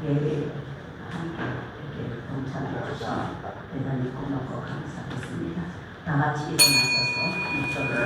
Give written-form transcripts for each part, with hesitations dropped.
예배에 함께 이렇게 동참해 주셔서 대단히 고맙고 감사했습니다. 다 같이 일어나셔서 이쪽으로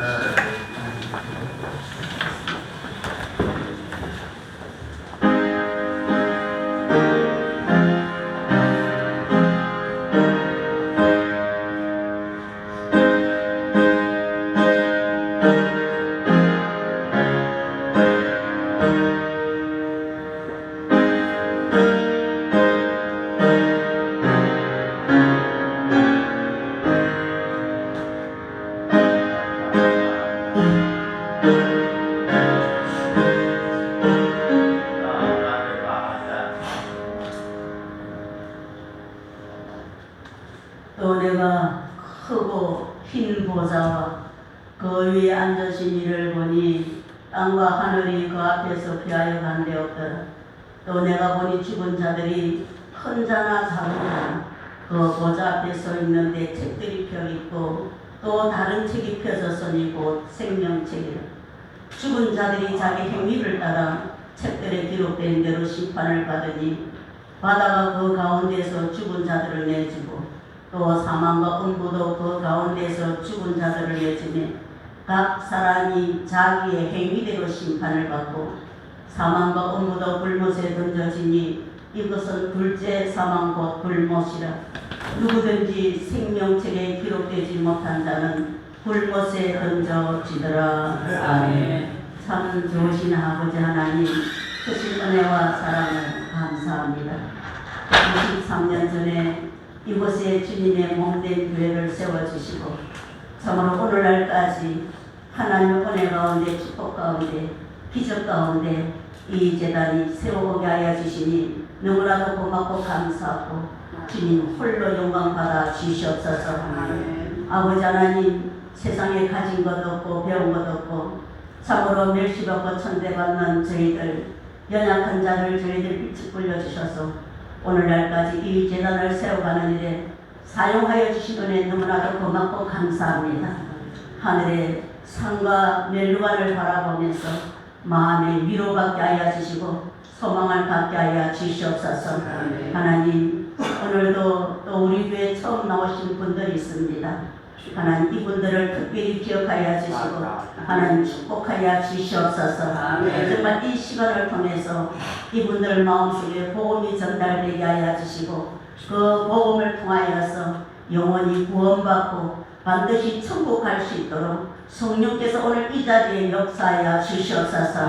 또 내가 크고 흰 보좌와 그 위에 앉으신 이를 보니 땅과 하늘이 그 앞에서 피하여 간데 없더라. 또 내가 보니 죽은 자들이 큰 자나 작은 자나 그 보좌 앞에 서 있는데 책들이 펴 있고 또 다른 책이 펴졌으니 곧 생명책이라. 죽은 자들이 자기 행위를 따라 책들에 기록된 대로 심판을 받으니 바다가 그 가운데서 죽은 자들을 내주고 또 사망과 음부도 그 가운데서 죽은 자들을 내주며 각 사람이 자기의 행위대로 심판을 받고 사망과 음부도 불못에 던져지니 이것은 둘째 사망 곧 불못이라. 누구든지 생명책에 기록되지 못한 자는 불못에 던져지더라. 아멘. 참 좋으신 아버지 하나님, 크신 은혜와 사랑을 감사합니다. 23년 전에 이곳에 주님의 몸된 교회를 세워주시고 참으로 오늘날까지 하나님의 은혜 가운데 축복 가운데 기적 가운데 이 제단이 세워오게 하여 주시니 너무나도 고맙고 감사하고 주님 홀로 영광 받아 주시옵소서. 아버지 하나님, 세상에 가진 것 없고 배운 것 없고 참으로 멸시받고 천대받는 저희들 연약한 자를 저희들 빛을 불려주셔서 오늘날까지 이 재단을 세워가는 일에 사용하여 주신 은혜 너무나도 고맙고 감사합니다. 하늘의 산과 멸루관을 바라보면서 마음의 위로받게 하여 주시고 소망을 갖게 하여 주시옵소서. 하나님, 오늘도 또 우리 교회에 처음 나오신 분들이 있습니다. 하나님, 이분들을 특별히 기억하여 주시고 하나님 축복하여 주시옵소서. 정말 이 시간을 통해서 이분들 마음속에 복음이 전달되게 하여 주시고 그 복음을 통하여서 영원히 구원받고 반드시 천국 갈 수 있도록 성령께서 오늘 이 자리에 역사하여 주시옵소서.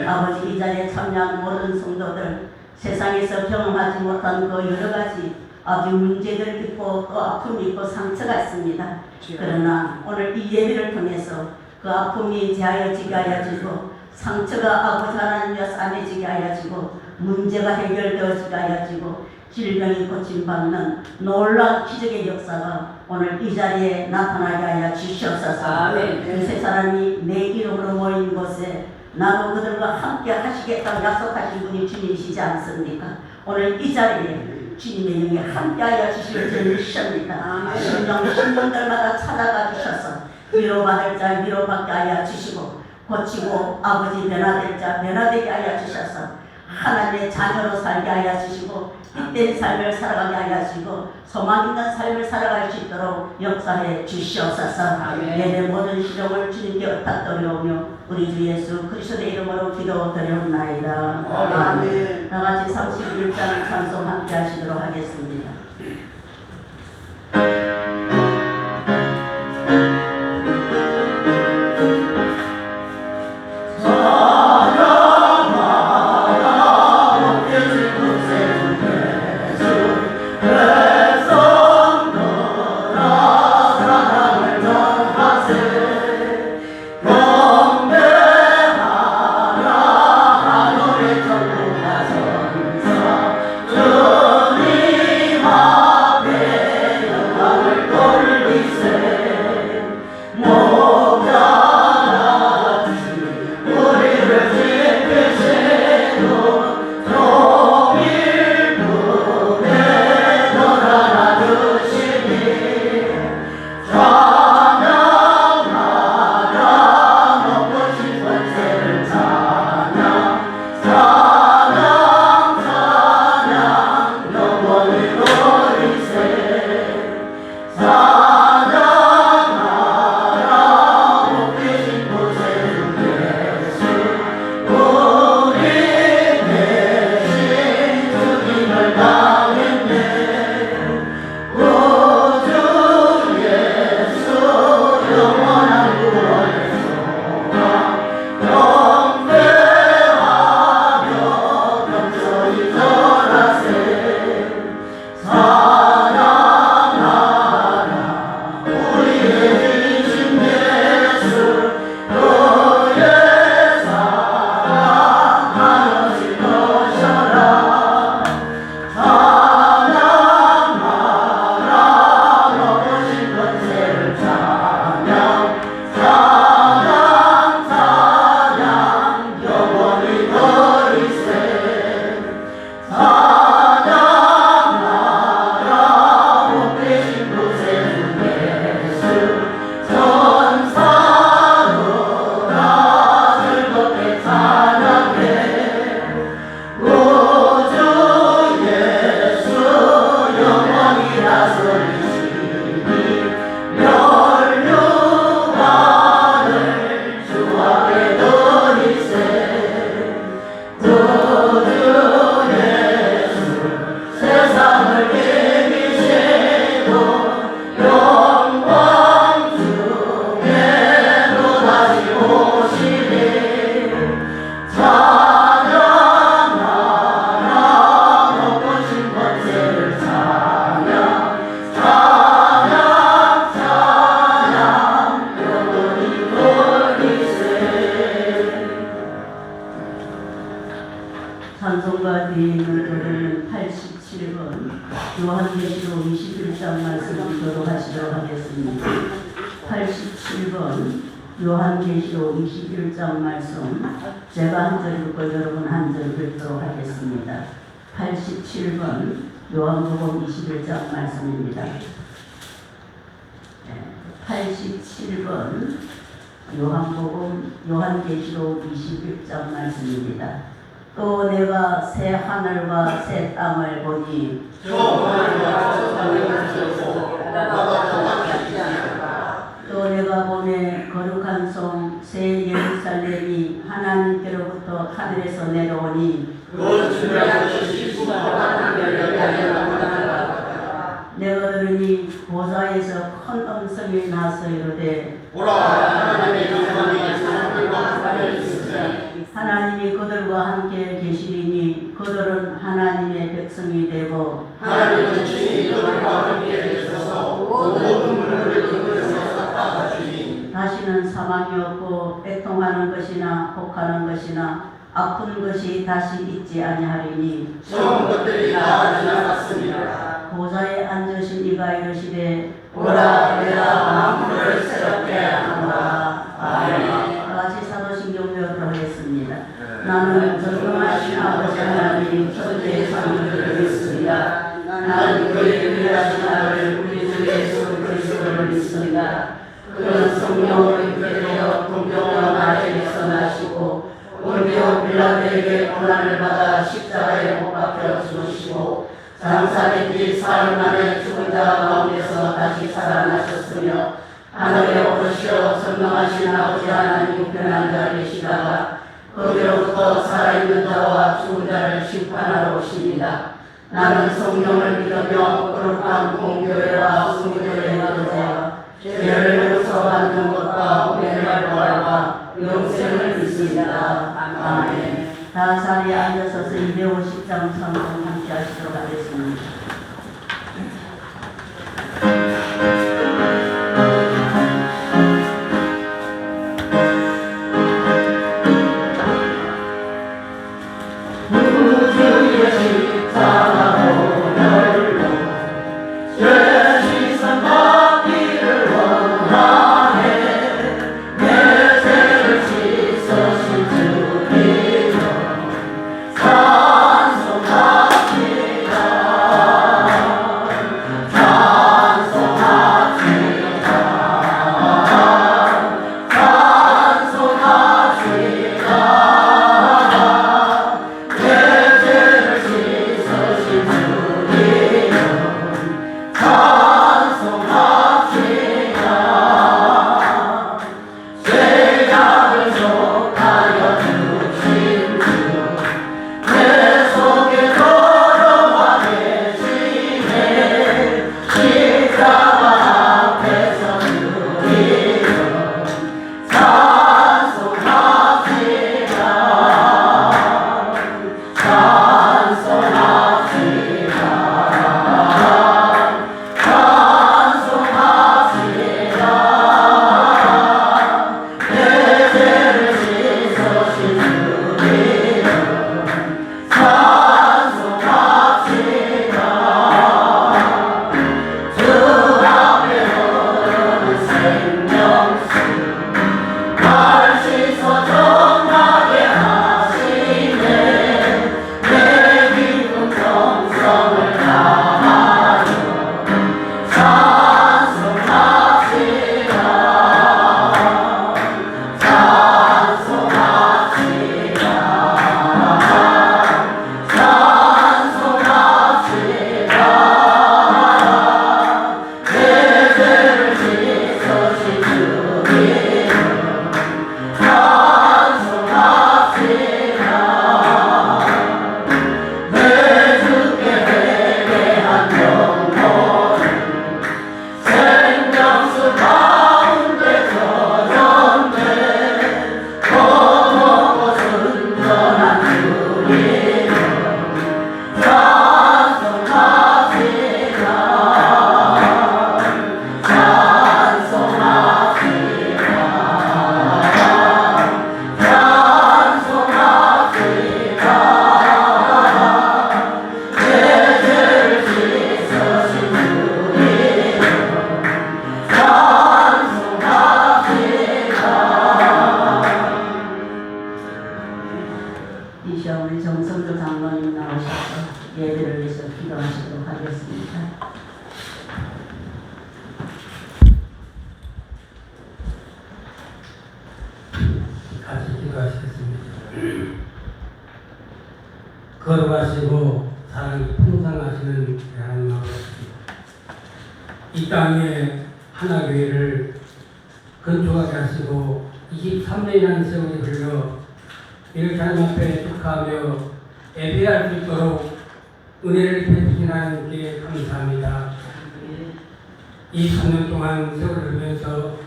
아버지, 이 자리에 참여한 모든 성도들 세상에서 경험하지 못한 그 여러 가지 아주 문제들 있고 또 아픔이 있고 상처가 있습니다. 그러나 오늘 이 예배를 통해서 그 아픔이 제하여지게 하여 주고 상처가 아버지 하나님과 싸매지게 하여 주고 문제가 해결되어지게 하여 주고 질병이 고침받는 놀라운 기적의 역사가 오늘 이 자리에 나타나게 하여 주시옵소서. 세 사람이 내 이름으로 모인 곳에 나도 그들과 함께 하시겠다고 약속하신 분이 주님이시지 않습니까? 오늘 이 자리에 주님의 영이 함께하여 주실 줄 믿습니다. 신령신분들마다 찾아가 주셔서 위로받을 자 위로받게 하여 주시고 고치고 아버지 변화될 자 변화되게 하여 주셔서 하나님의 자녀로 살게 하여 주시고 헛된 삶을 살아가게 하여 주시고 소망 있는 삶을 살아갈 수 있도록 역사해 주시옵소서. 내 모든 시종을 주님께 부탁드려오며 우리 주 예수 그리스도의 이름으로 기도드려옵나이다. 아멘. 다같이 31장 찬송 함께 하시도록 하겠습니다. 주님 찬송가 뒤에 있는 노래는 87번 요한계시록 21장 말씀을 교독하시도록 하겠습니다. 87번 요한계시록 21장 말씀 제가 한 절 읽고 여러분 한 절 읽도록 하겠습니다. 87번 요한복음 21장 말씀입니다. 87번 요한계시록 21장 말씀입니다. 또 내가 새 하늘과 새 땅을 보니 또 내가 보매 거룩한 성 새 예루살렘이 하나님께로부터 하늘에서 내려오니 내가 들으니 보좌에서 큰 음성이 나서 이르되 하나님이 그들과 함께 계시리니 그들은 하나님의 백성이 되고 하나님은 친히 그들과 함께 계셔서 모든 문을 그들에서 닦아주시니 다시는 사망이 없고 애통하는 것이나 혹하는 것이나 아픈 것이 다시 있지 아니하리니 처음 것들이 다 지나갔습니다. 보좌에 앉으신 이가 이르시되 보라 내가 만물을 새롭게 하노라. 아멘. 다시 사도신경 배우도록 하겠습니다. 나는 전능하신 아버지 하나님 천지의 창조주를 믿습니다. 나는 그의 유일하신 아들 우리 주 예수 그리스도를 믿습니다. 그는 성령으로 있게 되어 동정녀 마리아에게서 나시고 본디오 빌라도에게 고난을 받아 십자가에 못 박혀 죽으시고 장사된 지 사흘 만에 죽은 자 가운데서 다시 살아나셨으며 하늘에 오르시어 선명하신 아버지 하나님 우편한 자 계시다가 거기로부터 살아있는 자와 죽은 자를 심판하러 오십니다. 나는 성령을 믿으며 거룩한 공교회와 성교회에 나누어 죄를 용서받는 것과 은혜를 구하고 영생을 믿습니다. 아멘. 다 자리에 앉아서서 250장 찬송 함께 하시도록 하겠습니다. Jesus. 이시아우리 정성조 장로님 나오셔서 예배를 위해서 기도하시도록 하겠습니다. 같이 기도하시겠습니다. 걸어가시고 사랑이 풍성하시는 하나님 아버지, 이 땅에 하나교회를 건축하게 하시고 23년이라는 세월이 흘러 이렇게 하나님 앞에 축하하며 예배할 수 있도록 은혜를 베푸신 하나님께 감사합니다. 이 3년 동안 세월을 흘면서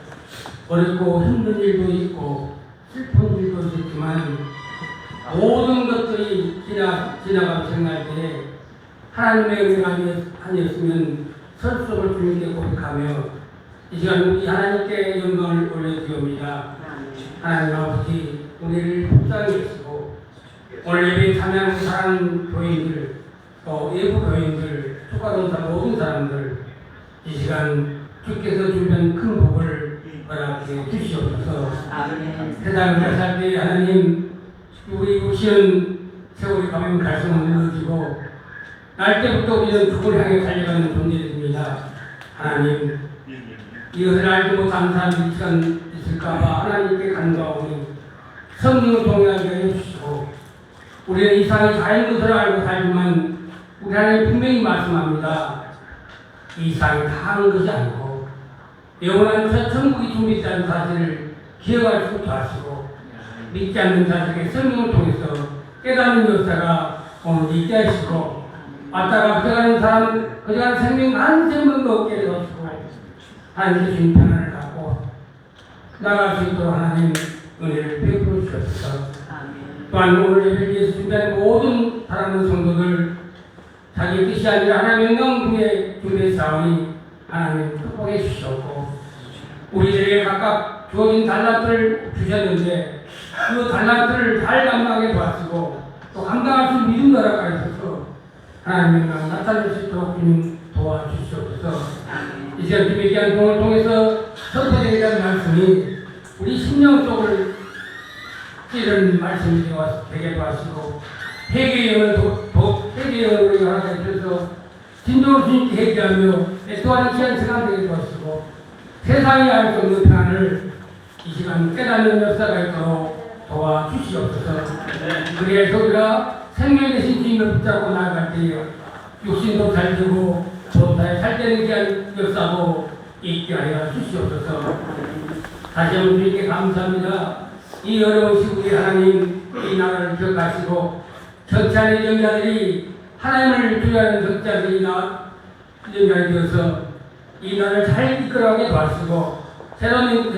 어렵고 힘든 일도 있고 슬픈 일도 있었지만 모든 것들이 지나가고 생각할 때 하나님의 은혜가 아니었으면 설 수 없을 주님께 고백하며 이 시간 우리 하나님께 영광을 올려드립니다. 하나님 아버지, 우리를 불쌍히 계시고 오늘 예배에 참여하는 사랑하는 교인들, 또 외부 교인들, 축하동사 모든 사람들, 이 시간 주께서 주면 큰 복을 허락해 주시옵소서. 세상을 살 때 하나님, 우리 시은 세월이 가면 갈수록 늦어지고 날 때부터 우리는 죽을 향해 달려가는 존재입니다. 하나님, 이것을 알지 못한 사람이 이 시간 있을까봐 하나님께 간구하오니 성령을 동의하게 해주시고, 우리는 이 세상이 다인 것을 알고 살지만 우리 하나님 분명히 말씀합니다. 이 세상이 다 하는 것이 아니고 영원한 첫 천국이 준비되는 사실을 기억할 수 있게 하시고, 믿지 않는 자들에게 성령을 통해서 깨닫는 역사가 오늘 있게 하시고, 왔다가 그저가는 사람, 그저가는 생명 한 생명도 없게 해주시고, 하나님께 주신 평안을 갖고 나갈 수 있도록 하나님 은혜를 베풀어 주셨소서. 또한 오늘 예배를 위해서 준비한 모든 사랑하는 성도들, 자기 뜻이 아니라 하나님의 영광에 준비했사오니 하나님 축복해 주시옵고, 우리들에게 각각 주어진 달란트를 주셨는데 그 달란트를 잘 감당하게 도와주시고 또 감당할 수 있는 믿음 허락하셔서 하나님의 영광 나타낼 수 있도록 주님 도와주시옵소서. 이 시간 주님의 귀한 종을 통해서 선포되게 된 말씀이 우리 심령 속을 찌르는 말씀이 되게 도와주시고, 회개의 영을 허락해 주셔서 진정으로 주님께 회개하며 또한 귀한 시간 되게 도와주시고, 세상이 알 수 없는 평안을 이 시간 깨닫는 역사가 있도록 도와주시옵소서. 그래서 우리가 생명 되신 주님을 붙잡고 나아갈 때에 육신도 잘 되고 보다에 살 때는 귀한 역사도 있게 하여 주시옵소서. 다시 한번 주님께 감사합니다. 이 어려운 시국에 하나님 이 나라를 기억하시고 전찬의 영자들이 하나님을 주의하는 적자들이 영자들이 되어서 이 나라를 잘 이끌어가게 도와주시고, 새로운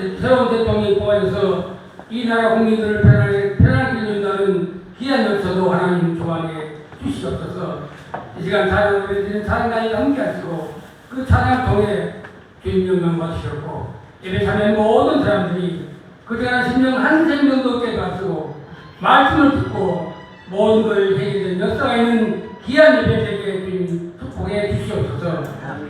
대통령이 뽑아져서 이 나라 국민들을 편안하게 이룬다는 귀한 역사도 하나님 조항해 주시옵소서. 이 시간 찬양을 드리는 찬양단이 함께 하시고 그 찬양 통해 주님 영광 받으시옵고, 예배 참여한 모든 사람들이 그동안 심령 한 생명도 없게 도와주시고 말씀을 듣고 모든 걸 해결된 역사가 있는 귀한 예배 되게 주님 축복해 주시옵소서.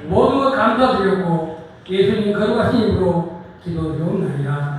모든 것 감사드렸고 예수님 거룩하신 이름으로 기도드리옵나이다.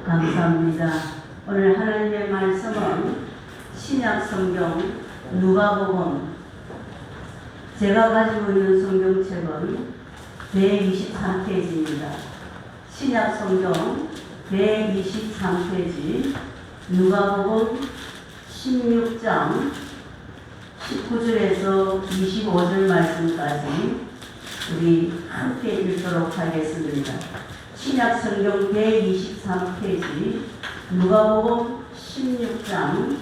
감사합니다. 오늘 하나님의 말씀은 신약 성경 누가복음, 제가 가지고 있는 성경책은 123페이지입니다. 신약 성경 123페이지 누가복음 16장 19절에서 25절 말씀까지 우리 함께 읽도록 하겠습니다. 신약 성경 123페이지 누가복음 16장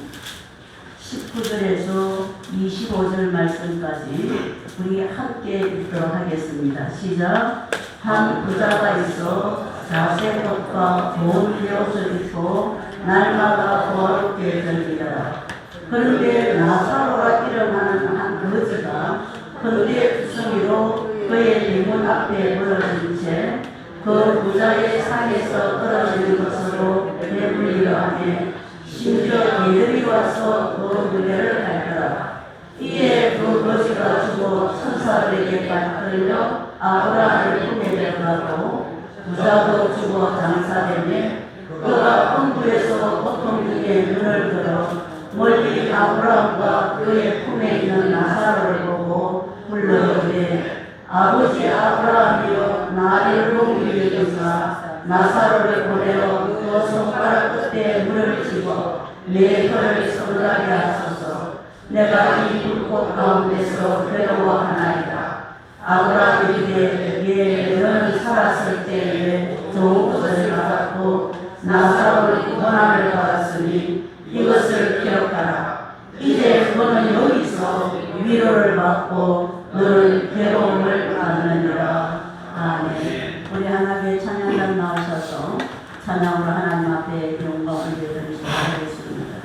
19절에서 25절 말씀까지 우리 함께 읽도록 하겠습니다. 시작. 한 부자가 있어 자색옷과 좋은 옷을 입고 날마다 거룩게 즐기더라. 그런데 나사로라 일어나는 한 거지가 근대 구덩이로 그의 문 앞에 물러진 채 그 부자의 상에서 떨어지는 것으로 배불리려 하며 심지어 개들이 와서 그 무게를 밟더라. 이에 그 거지가 죽어 천사들에게 끌려 아브라함을 품에 들어가고 부자도 죽어 장사되며 그가 흥부에서 고통 중에 눈을 들어 멀리 아브라함과 그의 품에 있는 나사로를 보고 불러이르되 아버지 아브라함이여 나를 용기 여기사 나사로를 보내어 그 손가락 끝에 물을 집어 내 혀를 서늘하게 하소서. 내가 이 불꽃 가운데서 괴로워하나이다. 아브라함이 이르되 너는 살았을 때에 좋은 것을 받았고 나사로는 고난을 받았으니 이것을 기억하라. 이제 너는 여기서 위로를 받고 너는 괴로움을 받느니라. 아멘. 우리 하나님의 찬양단 나오셔서 찬양으로 하나님 앞에 영광을 드리도록 하겠습니다.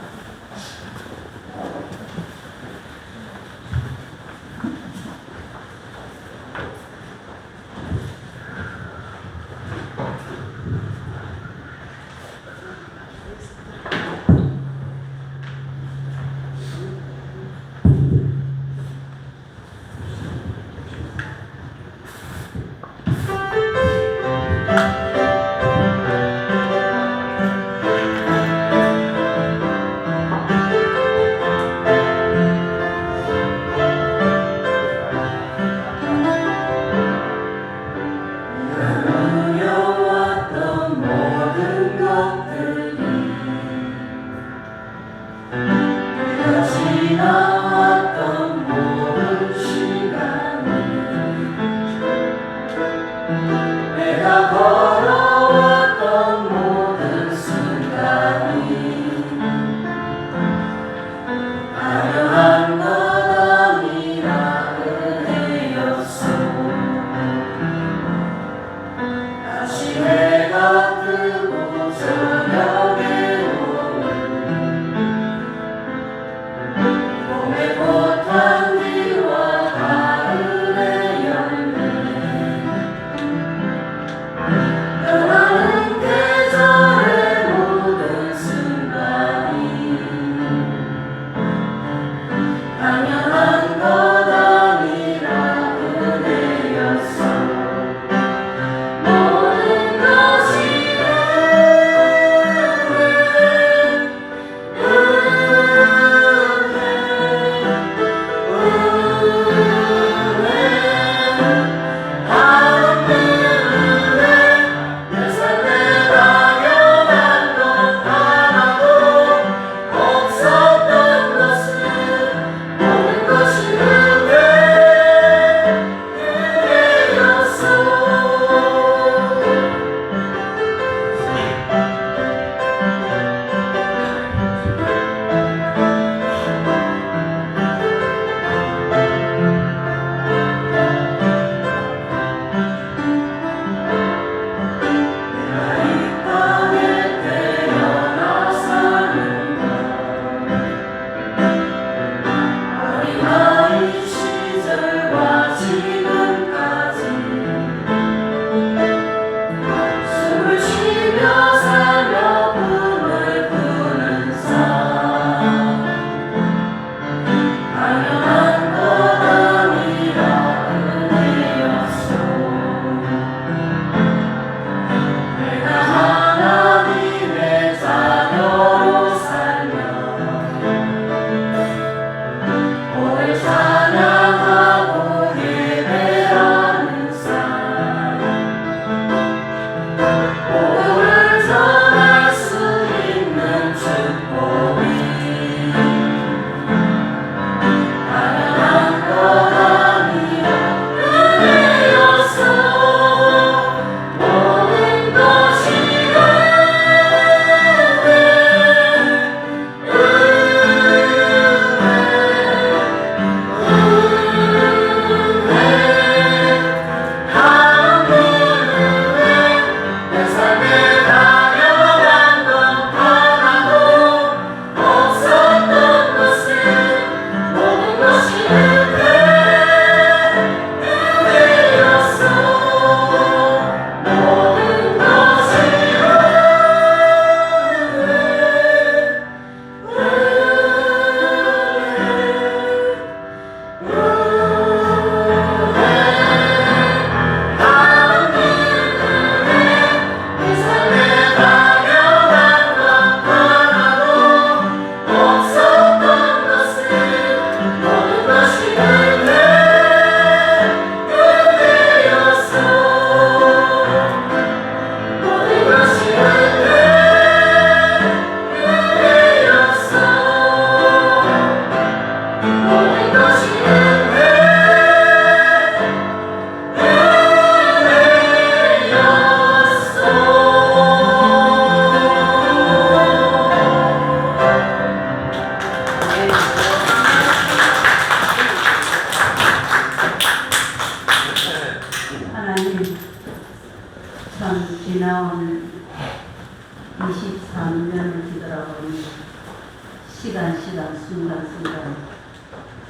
순간순간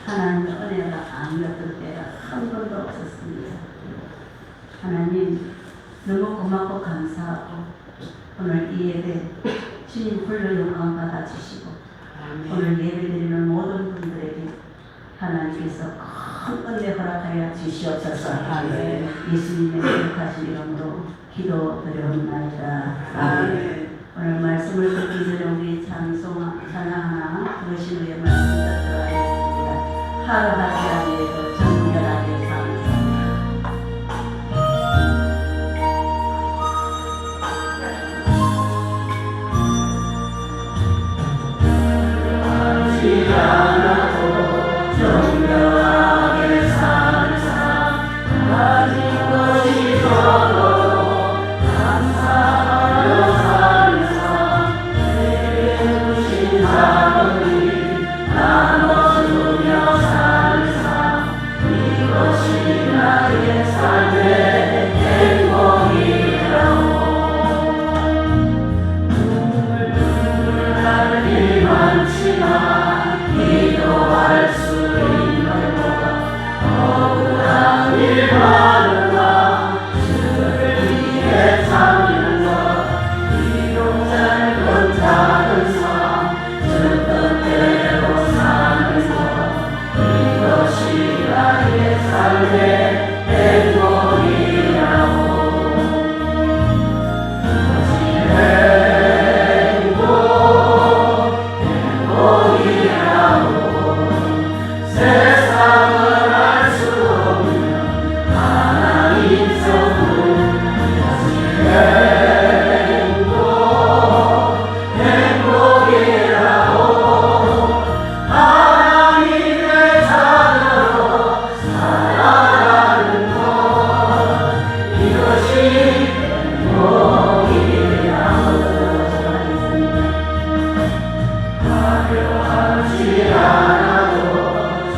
하나님 은혜가 아니었던 때가 한 번도 없었습니다. 하나님 너무 고맙고 감사하고 오늘 이 예배 주님 홀로 영광 받아주시고 오늘 예배드리는 모든 분들에게 하나님께서 큰 은혜 허락하여 주시옵소서. 예수님의 거룩하신 이름으로 기도드려옵나이다. 오늘 말씀을 듣기 전에 우리 찬양하나 부르신 후에 말씀 듣도록 하겠습니다. 하루하루 위해서 정결하게 사는 정결하게 사는 삶 가진 것이 적어도 감사하며 사는 삶 내게 주신 작은 일 나눠주며 사는 삶 이것이 나의 삶의 행복이라고 눈물 날 일 많지만 기도할 수 있는 것 억울한 일 많으나 주를 위해 참는 것 비록 짧은 작은 삶 주 뜻대로 사는 것 이것이 나의 삶의 행복이라고 세상을 알 수 없는 하나님 성품 행복이라고 하나님의 자녀로 살아가는 것 이것이 행복이라고 화려하지 않아도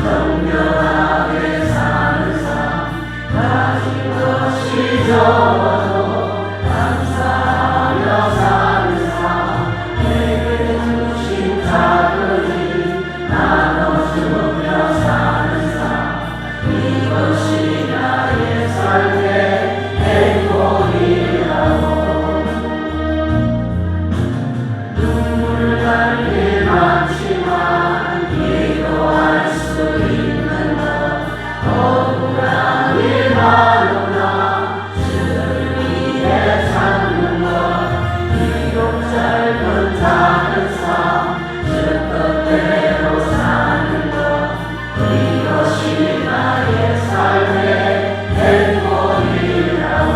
정결하게 사는 삶 가진 것이 적어도 감사하며 사는 삶 내게 주신 작은 일 나눠주며 사는 삶 이것이 나의 삶의 행복이라고 눈물 날 일 많지만 기도할 수 있는 것 억울한 일 많으나 주를 위해 참는 것 비록 짧은 작은 삶 주 뜻대로 사는 것 이것이 나의 삶의 행복이라고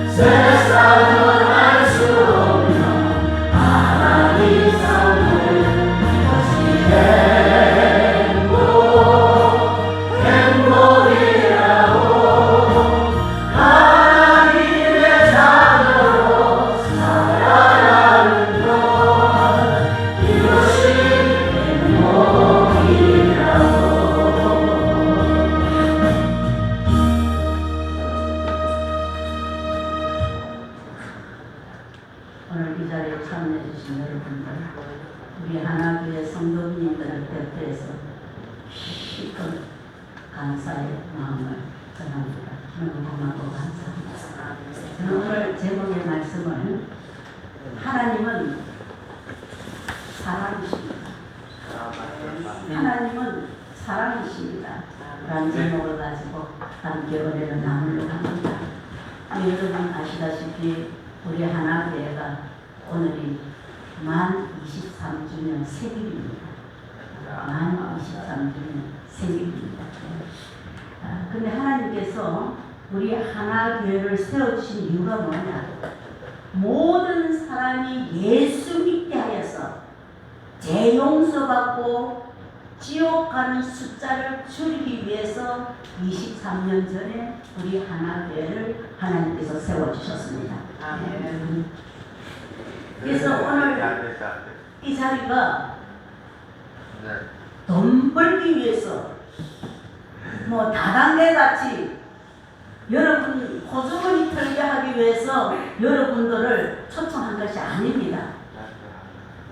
세상을 알 수 없는 하나님 성품 이것이 행복이라고 하나님의 자녀로 살아가는 것 이것이 행복이라고 오늘 이 자리에 참여해주신 여러분들 우리 하나교회 성도님들을 대표해서 깊은 감사의 마음을 전합니다. 너무 고맙고 감사합니다. 저는 오늘 제목의 말씀을 하나님은 사랑이십니다. 하나님은 사랑이십니다. 라는 제목을 가지고 함께 은혜를 나누려고 합니다. 여러분 아시다시피 우리 하나교회가 오늘이 만 23주년 생일입니다. 만 23주년 생일입니다. 근데 하나님께서 우리 하나교회를 세워주신 이유가 뭐냐? 모든 사람이 예수 믿게 하여서 죄 용서받고 지옥 가는 숫자를 줄이기 위해서 23년 전에 우리 하나교회를 하나님께서 세워주셨습니다. 그래서 오늘 이 자리가 돈 벌기 위해서 뭐 다단계 같이 여러분 호주머니 털게 하기 위해서 여러분들을 초청한 것이 아닙니다.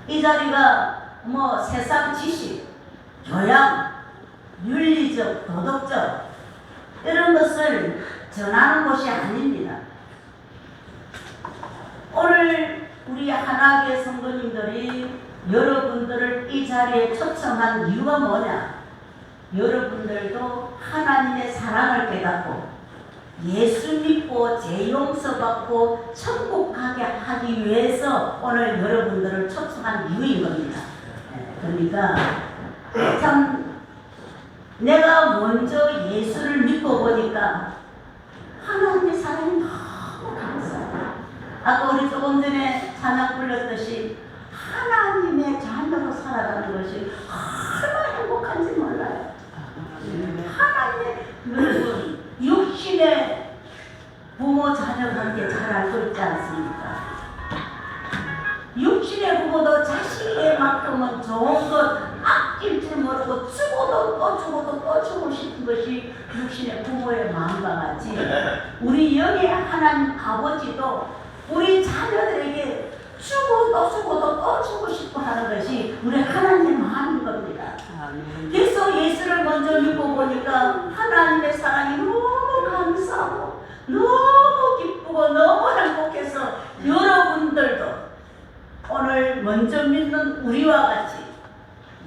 이 자리가 뭐 세상 지식, 교양, 윤리적, 도덕적 이런 것을 전하는 곳이 아닙니다. 오늘 우리 하나교회 성도님들이 여러분들을 이 자리에 초청한 이유가 뭐냐? 여러분들도 하나님의 사랑을 깨닫고 예수 믿고 죄 용서받고 천국 가게 하기 위해서 오늘 여러분들을 초청한 이유인 겁니다. 그러니까 참 내가 먼저 예수를 믿고 보니까 하나님의 사랑이 너무 감사해요. 아까 우리 조금 전에 찬양 불렀듯이 하나님의 자녀로 살아가는 것이 얼마나 행복한지 몰라요. 하나님의 여러분 육신의 부모 자녀 관계 잘 알고 있지 않습니까? 육신의 부모도 자식에만큼은 좋은 것 아낄 줄 모르고 주고도 또 주고도 또 주고 싶은 것이 육신의 부모의 마음과 같이 우리 영의 하나님 아버지도 우리 자녀들에게 주고도 주고도 또 주고 싶어 하는 것이 우리 하나님의 마음인 겁니다. 그래서 예수를 먼저 믿고 보니까 하나님의 사랑이 너무 감사하고 너무 기쁘고 너무 행복해서 여러분들도 오늘 먼저 믿는 우리와 같이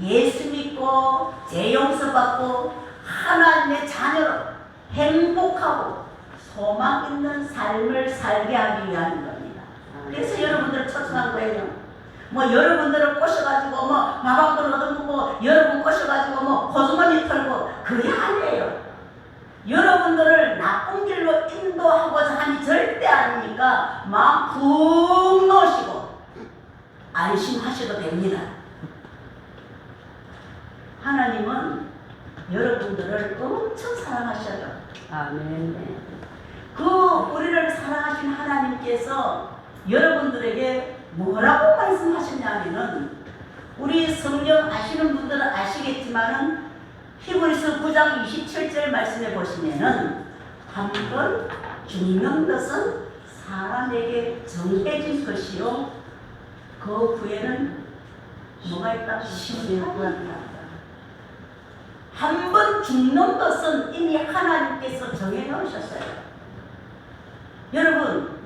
예수 믿고 죄 용서받고 하나님의 자녀로 행복하고 소망 있는 삶을 살게 하기 위한 겁니다. 그래서 여러분들을 초청한 거예요. 뭐 여러분들을 꼬셔가지고 뭐 마방돈 얻어먹고 여러분 꼬셔가지고 뭐 호주머니 털고 그게 아니에요. 여러분들을 나쁜 길로 인도하고자 하니 절대 아니니까 마음 푹 놓으시고 안심하셔도 됩니다. 하나님은 여러분들을 엄청 사랑하셔요. 아멘. 그 우리를 사랑하신 하나님께서 여러분들에게 뭐라고 말씀하셨냐면은 우리 성경 아시는 분들은 아시겠지만은 히브리서 9장 27절 말씀해 보시면은 한 번 죽는 것은 사람에게 정해진 것이요 그 후에는 뭐가 있다? 심판이 있다. 한 번 죽는 것은 이미 하나님께서 정해놓으셨어요. 여러분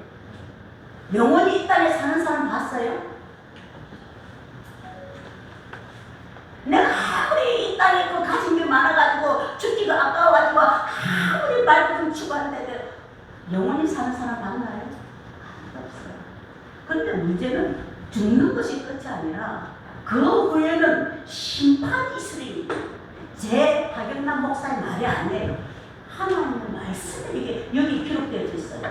영원히 이 땅에 사는 사람 봤어요? 내가 아무리 이 땅에 그 가진 게 많아가지고 죽기가 아까워가지고 아무리 말도 추구하는데 영원히 사는 사람 봤나요? 없어요. 그런데 문제는 죽는 것이 끝이 아니라 그 후에는 심판이 있으리. 제 박영남 목사의 말이 아니에요. 하나님의 말씀이 이게 여기 기록되어 있어요.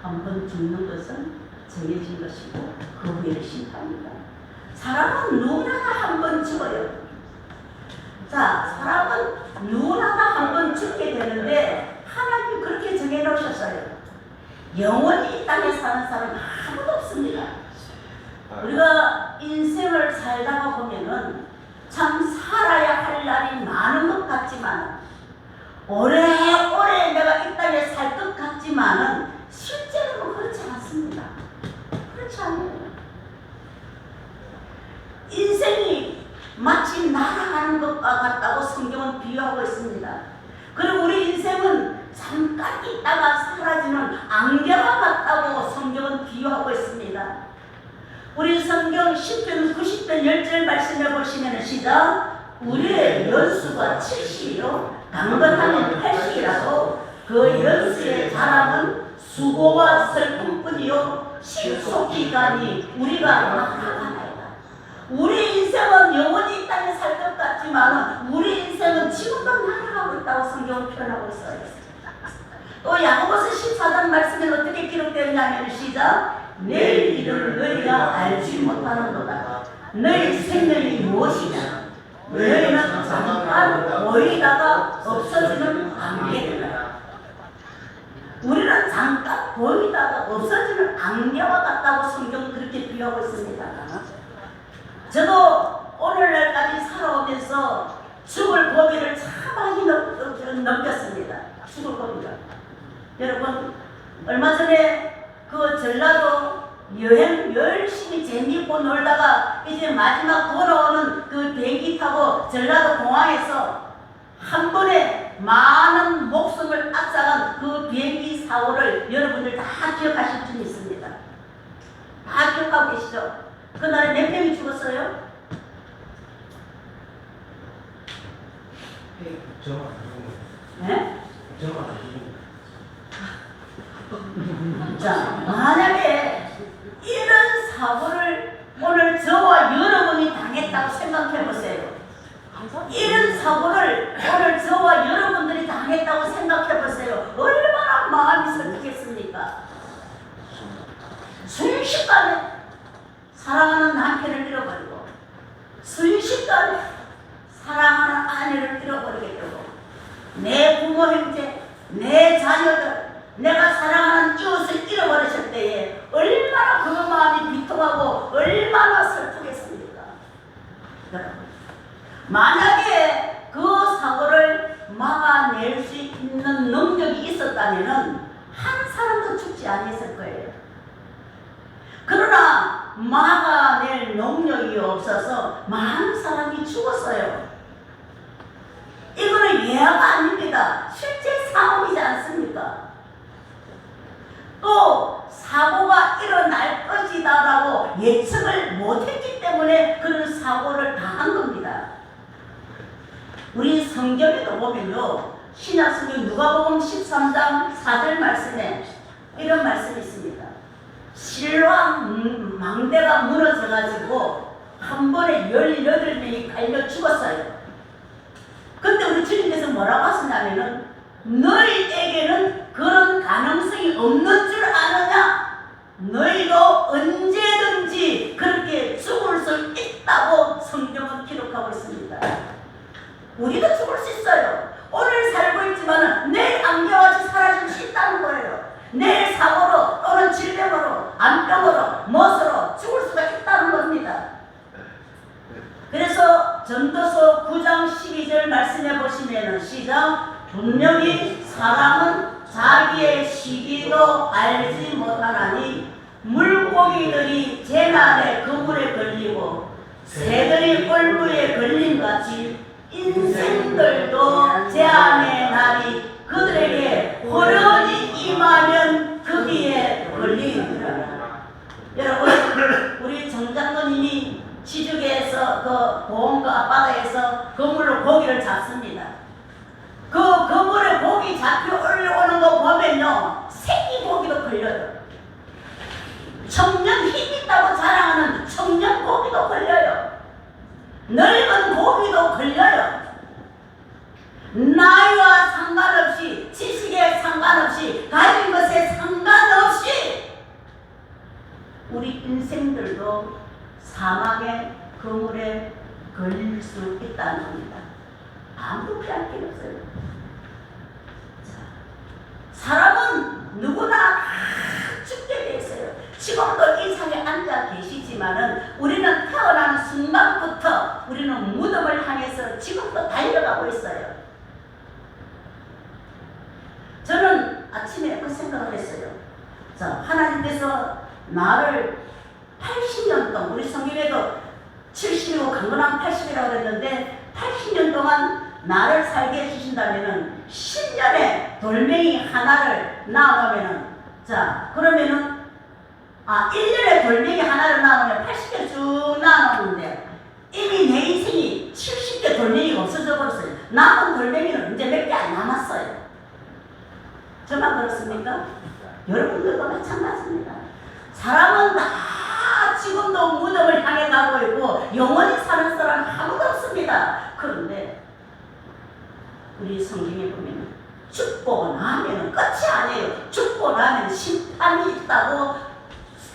한 번 죽는 것은 정해진 것이고 그 후에는 심판입니다. 사람은 누구나 한 번 죽어요. 자, 사람은 누구나 한 번 죽게 되는데 하나님이 그렇게 정해놓으셨어요. 영원히 이 땅에 사는 사람 아무도 없습니다. 우리가 인생을 살다가 보면은 참 살아야 할 날이 많은 것 같지만 오래오래 내가 이 땅에 살 것 같지만은 실제로는 그렇지 않습니다. 그렇지 않아요. 인생이 마치 날아가는 것과 같다고 성경은 비유하고 있습니다. 그리고 우리 인생은 잠깐 있다가 사라지는 안개와 같다고 성경은 비유하고 있습니다. 우리 성경 10편 90편 10절 말씀해 보시면 시작. 우리의 연수가 70이요 강건하면 80이라도 그 연수의 자랑은 수고와 슬픔뿐이요 신속기간이 우리가 나타나나이다. 우리 인생은 영원히 이 땅에 살 것 같지만 우리 인생은 지금도 날아가고 있다고 성경은 표현하고 있어요. 또 야고보서 14장 말씀에 어떻게 기록되었냐면 시작. 내일 일을 너희가 알지 못하는도다. 너희 생명이 무엇이냐? 너희는 잠깐 보이다가 없어지는 안개다. 우리는 잠깐 보이다가 없어지는 안개와 같다고 성경은 그렇게 비유하고 있습니다. 저도 오늘날까지 살아오면서 죽을 고비를 참 많이 느꼈습니다. 죽을 겁니다. 여러분, 얼마 전에 그 전라도 여행 열심히 재미있고 놀다가 이제 마지막 돌아오는 그 비행기 타고 전라도 공항에서 한 번에 많은 목숨을 앗아간 그 비행기 사고를 여러분들 다 기억하실 수 있습니다. 다 기억하고 계시죠? 그날에 몇 명이 죽었어요? 네? 자, 만약에 이런 사고를 오늘 저와 여러분이 당했다고 생각해 보세요. 이런 사고를 오늘 저와 여러분들이 당했다고 생각해 보세요. 얼마나 마음이 설레겠습니까? 순식간에 사랑하는 남편을 잃어버리고, 순식간에 사랑하는 아내를 잃어버리게 되고, 내 부모 형제, 내 자녀들, 내가 사랑하는 이웃을 잃어버렸을 때에 얼마나 그 마음이 비통하고 얼마나 슬프겠습니까? 여러분, 만약에 그 사고를 막아낼 수 있는 능력이 있었다면 한 사람도 죽지 않았을 거예요. 그러나 막아낼 능력이 없어서 많은 사람이 죽었어요. 이거는 예화가 아닙니다. 실제 상황이지 않습니까? 또 사고가 일어날 것이다라고 예측을 못했기 때문에 그런 사고를 당한 겁니다. 우리 성경에도 보면요, 신약 성경 누가복음 13장 4절 말씀에 이런 말씀이 있습니다. 실로암 망대가 무너져가지고 한 번에 18명이 갈려 죽었어요. 근데 우리 주님께서 뭐라고 하시냐면은, 너희에게는 그런 가능성이 없는 줄 아느냐? 너희도 언제든지 그렇게 죽을 수 있다고 성경은 기록하고 있습니다. 우리도 죽을 수 있어요. 오늘 살고 있지만 내일 안개같이 사라질 수 있다는 거예요. 내일 사고로 또는 질병으로, 암병으로, 못으로 죽을 수가 있다는 겁니다. 그래서 전도서 9장 12절 말씀해 보시면은, 시작. 분명히 사람은 자기의 시기도 알지 못하나니 물고기들이 재난에 그물에 걸리고 새들이 꼴부에 걸림같이 인생들도 재앙의 날이 그들에게 호련히 임하면 거기에 걸리느니라. 여러분, 우리 정장로님이 지주계에서 그 보험과 앞바다에서 그물로 고기를 잡습니다. 그 그물에 고기 잡혀 올라오는 거 보면요, 새끼 고기도 걸려요. 청년 힘 있다고 자랑하는 청년 고기도 걸려요. 늙은 고기도 걸려요. 나이와 상관없이, 지식에 상관없이, 가진 것에 상관없이 우리 인생들도 사망의 그물에 걸릴 수 있다는 겁니다. 아무도 피할 게 없어요. 자, 사람은 누구나 다 죽게 돼 있어요. 지금도 이 상에 앉아 계시지만은 우리는 태어나는 순간부터 우리는 무덤을 향해서 지금도 달려가고 있어요. 저는 아침에 그 생각을 했어요. 자, 하나님께서 나를 80년 동안, 우리 성경에도 70이고 강건한 80이라고 했는데 80년 동안 나를 살게 해주신다면은 10년에 돌멩이 하나를 낳아놓으면은, 자, 그러면은 1년에 돌멩이 하나를 낳아놓으면 80개 쭉 낳아놓는데 이미 내 인생이 70개 돌멩이가 없어져 버렸어요. 남은 돌멩이는 이제 몇 개 안 남았어요. 저만 그렇습니까? 여러분들도 마찬가지입니다. 사람은 다 지금도 무덤을 향해 가고 있고 영원히 사는 사람은 아무도 없습니다. 그런데 우리 성경에 보면 죽고 나면 끝이 아니에요. 죽고 나면 심판이 있다고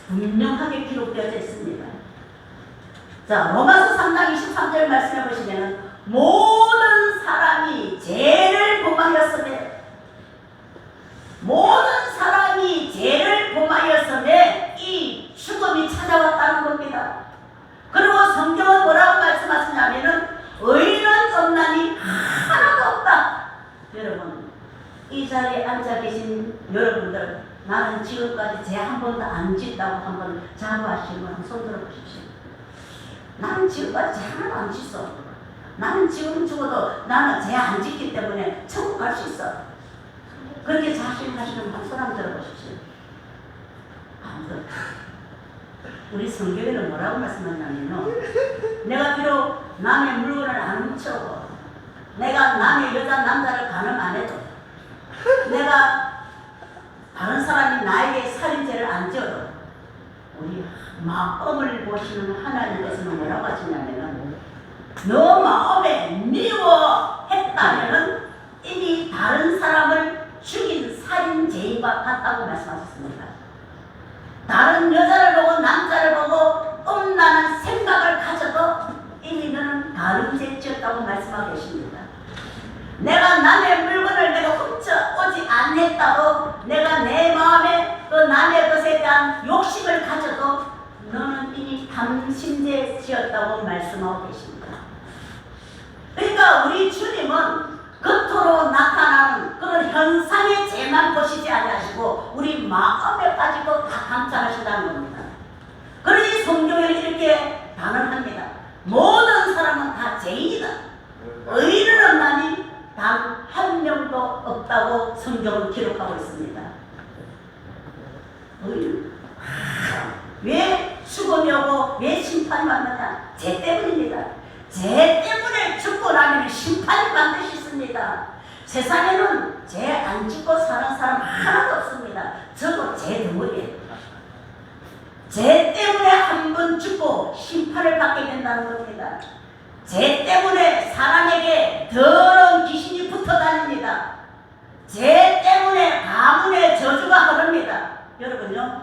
분명하게 기록되어 있습니다. 자, 로마서 3장 23절 말씀해 보시면 모든 사람이 죄를 범하였으며 모든 사람이 죄를 범하였으며 이 죽음이 찾아왔다는 겁니다. 그리고 성경은 뭐라고 말씀하시냐면은 의인은 없나니 하나도 없다. 여러분, 이 자리에 번도 안 짓다고 한번 자부하시는 분 손 들어보십시오. 나는 지금까지 죄 하나도 안 짓어. 나는 지금 죽어도 나는 죄 안 짓기 때문에 천국 갈 수 있어. 그렇게 자신하시는 분 손 한번 들어보십시오. 아무튼 우리 성경에는 뭐라고 말씀하냐면요, 내가 비록 남의 물건을 안 훔쳐, 내가 남의 여자 남자를 가늠 안 해도, 내가 다른 사람이 나에게 살인죄를 안 지어도, 우리 마음을 보시는 하나님께서는 뭐라고 하시냐면은, 너 마음에 미워했다면은 이미 다른 사람을 죽인 살인죄인과 같다고 말씀하셨습니다. 다른 여자를 보고 남자를 보고 엄나는 생각을 가져도 이미 너는 다른 죄 지었다고 말씀하고 계십니다. 내가 남의 물건을 내가 훔쳐 오지 않았다고 내가 내 마음에 그 남의 것에 대한 욕심을 가져도 너는 이미 탐심죄 지었다고 말씀하고 계십니다. 그러니까 우리 주님은 겉으로 나타나는 그런 현상의 죄만 보시지 아니하시고 우리 마음에 빠지고 다 감찰하신다는 겁니다. 그러니 성경에 이렇게 단언합니다. 모든 사람은 다 죄인이다. 의인은 없나니 단 한 명도 없다고 성경은 기록하고 있습니다. 의인. 왜 죽음이 오고 왜 심판이 왔느냐? 죄 때문입니다. 죄 때문에 죽고 나면 심판이 반드시 있습니다. 세상에는 죄 안 짓고 사는 사람 하나도 없습니다. 저도 죄 덩어리예요. 죄 때문에 한 번 죽고 심판을 받게 된다는 겁니다. 죄 때문에 사람에게 더러운 귀신이 붙어 다닙니다. 죄 때문에 가문의 저주가 흐릅니다. 여러분요,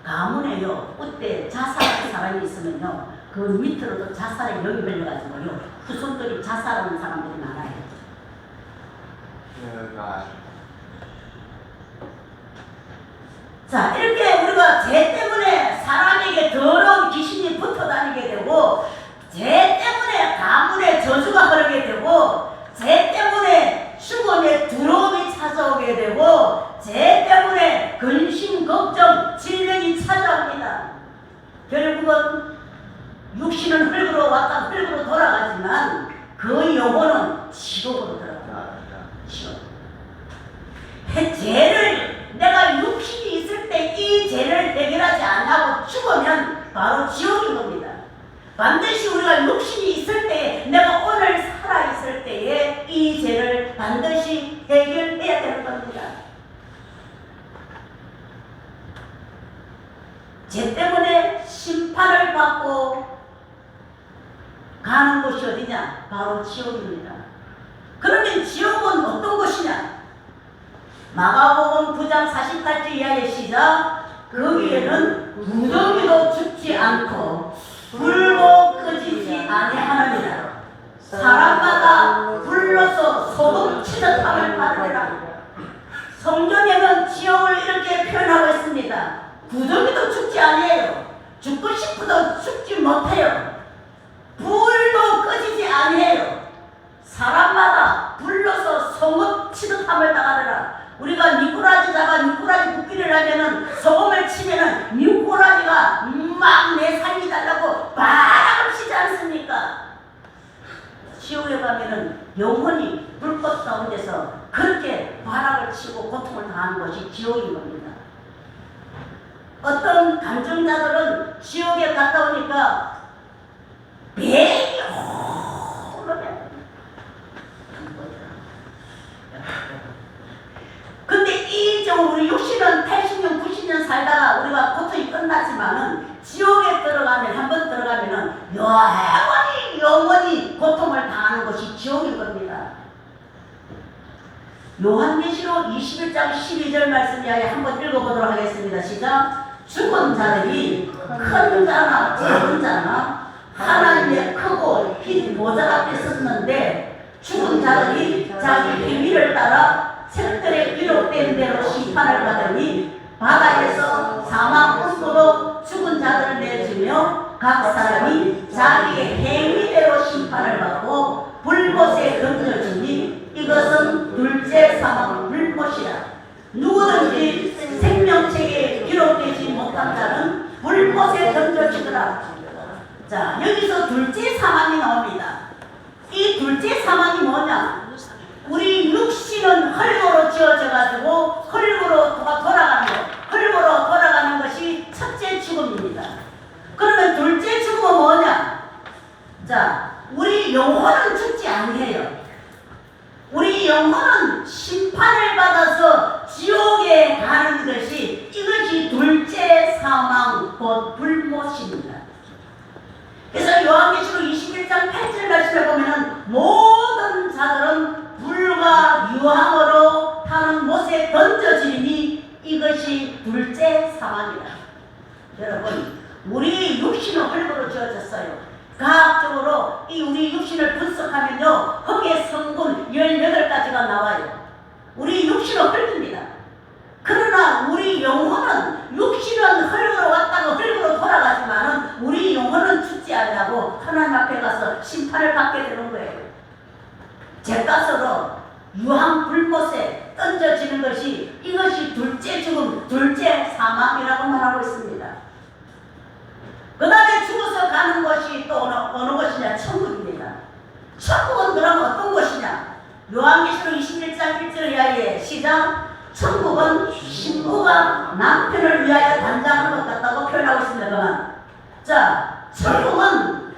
가문에요, 그때 자살한 사람이 있으면요, 그 밑으로도 자살에 영이 걸려가지고요, 후손들이 자살하는 사람들이 많아요. 자, 이렇게 우리가 죄 때문에 사람에게 더러운 귀신이 붙어 다니게 되고, 죄 때문에 가문의 저주가 흐르게 되고, 죄 때문에 죽음의 두려움이 찾아오게 되고, 죄 때문에 근심, 걱정, 질병이 찾아옵니다. 결국은 육신은 흙으로 왔다 흙으로 돌아가지만 그 영혼은 지옥으로 들어갑니다. 지옥. 죄를 내가 육신이 있을 때 이 죄를 해결하지 않고 죽으면 바로 지옥인 겁니다. 반드시 우리가 육신이 있을 때, 내가 오늘 살아있을 때에 이 죄를 반드시 해결해야 되는 겁니다. 죄 때문에 심판을 받고 가는 곳이 어디냐? 바로 지옥입니다. 그러면 지옥은 어떤 곳이냐? 마가복음 9장 48절 이하의 시작. 거기에는 무더기도 죽지 않고 불도 끄지지 아니하느니라. 사람마다 불로서 소금 치듯함을 받으리라. 성경에는 지옥을 이렇게 표현하고 있습니다. 무더기도 죽지 아니해요. 죽고 싶어도 죽지 못해요. 불도 꺼지지 아니해요. 사람마다 불러서 소금 치듯함을 당하더라. 우리가 미꾸라지 잡아 미꾸라지 굽기를 하면은 소금을 치면은 미꾸라지가 막 내 살이 달라고 바람을 치지 않습니까? 지옥에 가면은 영혼이 불꽃 가운데서 그렇게 바람을 치고 고통을 당하는 것이 지옥인 겁니다. 어떤 감정자들은 지옥에 갔다 오니까 배이 흐르면 근데 이 좀 우리 60년, 80년, 90년 살다가 우리가 고통이 끝났지만은 지옥에 들어가면, 한번 들어가면은 영원히 고통을 당하는 것이 지옥인 겁니다. 요한계시록 21장 12절 말씀 이하에 한번 읽어보도록 하겠습니다. 시작. 죽은 자들이 큰 자나 작은 자나 하나님의 크고 흰 보좌 앞에 섰는데, 죽은 자들이 자기 행위를 따라 책들에 기록된 대로 심판을 받으니 바다에서 사망 음부로 죽은 자들을 내주며 각 사람이 자기의 행위대로 심판을 받고 불꽃에 던져주니 이것은 둘째 사망 불꽃이라. 누구든지 생명책에 기록되지 것이라. 자, 여기서 둘째 사망이 나옵니다. 이 둘째 사망이 뭐냐? 우리 육신은 흙으로 지어져 가지고 흙으로 돌아가는 것, 흙으로 돌아가는 것이 첫째 죽음입니다. 그러면 둘째 죽음은 뭐냐? 자, 우리 영혼은 죽지 아니해요. 우리 영혼은 심판을 받아서 지옥에 가는 것이, 이것이 둘째 사망, 곧 불못입니다. 그래서 요한계시록 21장 8절 말씀에 보면은 모든 자들은 불과 유황으로 타는 못에 던져지니 이것이 둘째 사망이다. 여러분, 우리 육신은 흙으로 지어졌어요. 과학적으로 이 우리 육신을 분석하면요, 흙의 성분 18가지가 나와요. 우리 육신은 흙입니다. 그러나 우리 영혼은, 육신은 흙으로 왔다고 흙으로 돌아가지만은 우리 영혼은 죽지 않냐고 하나님 앞에 가서 심판을 받게 되는 거예요. 잿가스로 유황 불못에 던져지는 것이, 이것이 둘째 죽음, 둘째 사망이라고 말하고 있습니다. 그 다음에 죽어서 가는 것이 또 어느 것이냐? 천국입니다. 천국은 그럼 어떤 것이냐? 요한계시록 21장 1절 이하에 시작. 천국은 신부가 남편을 위하여 단장하는 것 같다고 표현하고 있습니다만, 자, 천국은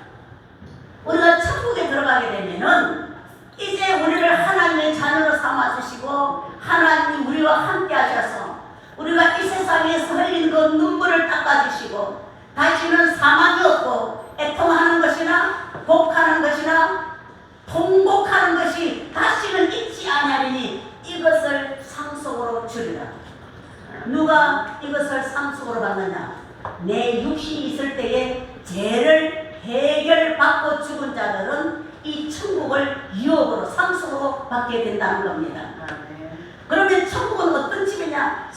우리가 천국에 들어가게 되면은 이제 우리를 하나님의 자녀로 삼아주시고 하나님이 우리와 함께 하셔서 우리가 이 세상에서 흘린 그 눈물을 닦아주시고 다시는 사망이 없고 애통하는 것이나 복하는 것이나 통곡하는 것이 다시는 있지 아니하리니 이것을 상속으로 주리라. 누가 이것을 상속으로 받느냐? 내 육신이 있을 때에 죄를 해결받고 죽은 자들은 이 천국을 유업으로 상속으로 받게 된다는 겁니다. 그러면 천국은 어떤 집이냐?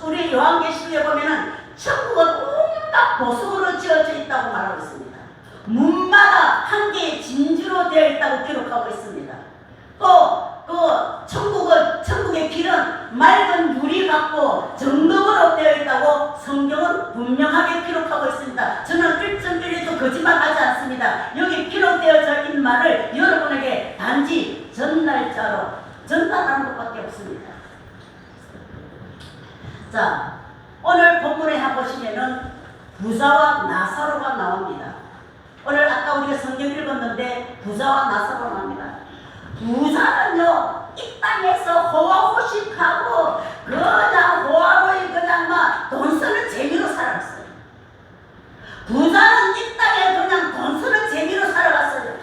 우리 요한계시록에 보면은 천국은 온갖 보석으로 지어져 있다고 말하고 있습니다. 문마다 한 개의 진주로 되어 있다고 기록하고 있습니다. 또 그 천국의 길은 맑은 유리 같고 정금으로 되어 있다고 성경은 분명하게 기록하고 있습니다. 저는 1.1에도 거짓말하지 않습니다. 여기 기록되어져 있는 말을 여러분에게 단지 전날짜로 전달하는 것밖에 없습니다. 자, 오늘 본문에 보시면은 부자와 나사로가 나옵니다. 오늘 아까 우리가 성경 읽었는데 부자와 나사로가 나옵니다. 부자는요, 이 땅에서 호화호식하고 그냥 호화로이 그냥 막 돈 쓰는 재미로 살아갔어요. 부자는 이 땅에 그냥 돈 쓰는 재미로 살아갔어요.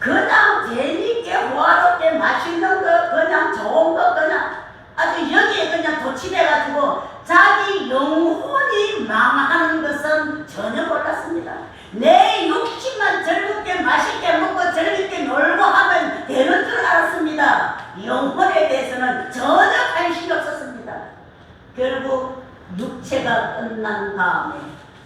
그냥 재미있게 호화롭게 맛있는 거, 그냥 좋은 거, 그냥 아주 여기에 그냥 도취돼가지고 자기 영혼이 망하는 것은 전혀 몰랐습니다. 내 육신만 즐겁게 맛있게 먹고 즐겁게 놀고 하면 되는 줄 알았습니다. 영혼에 대해서는 전혀 관심이 없었습니다. 결국 육체가 끝난 다음에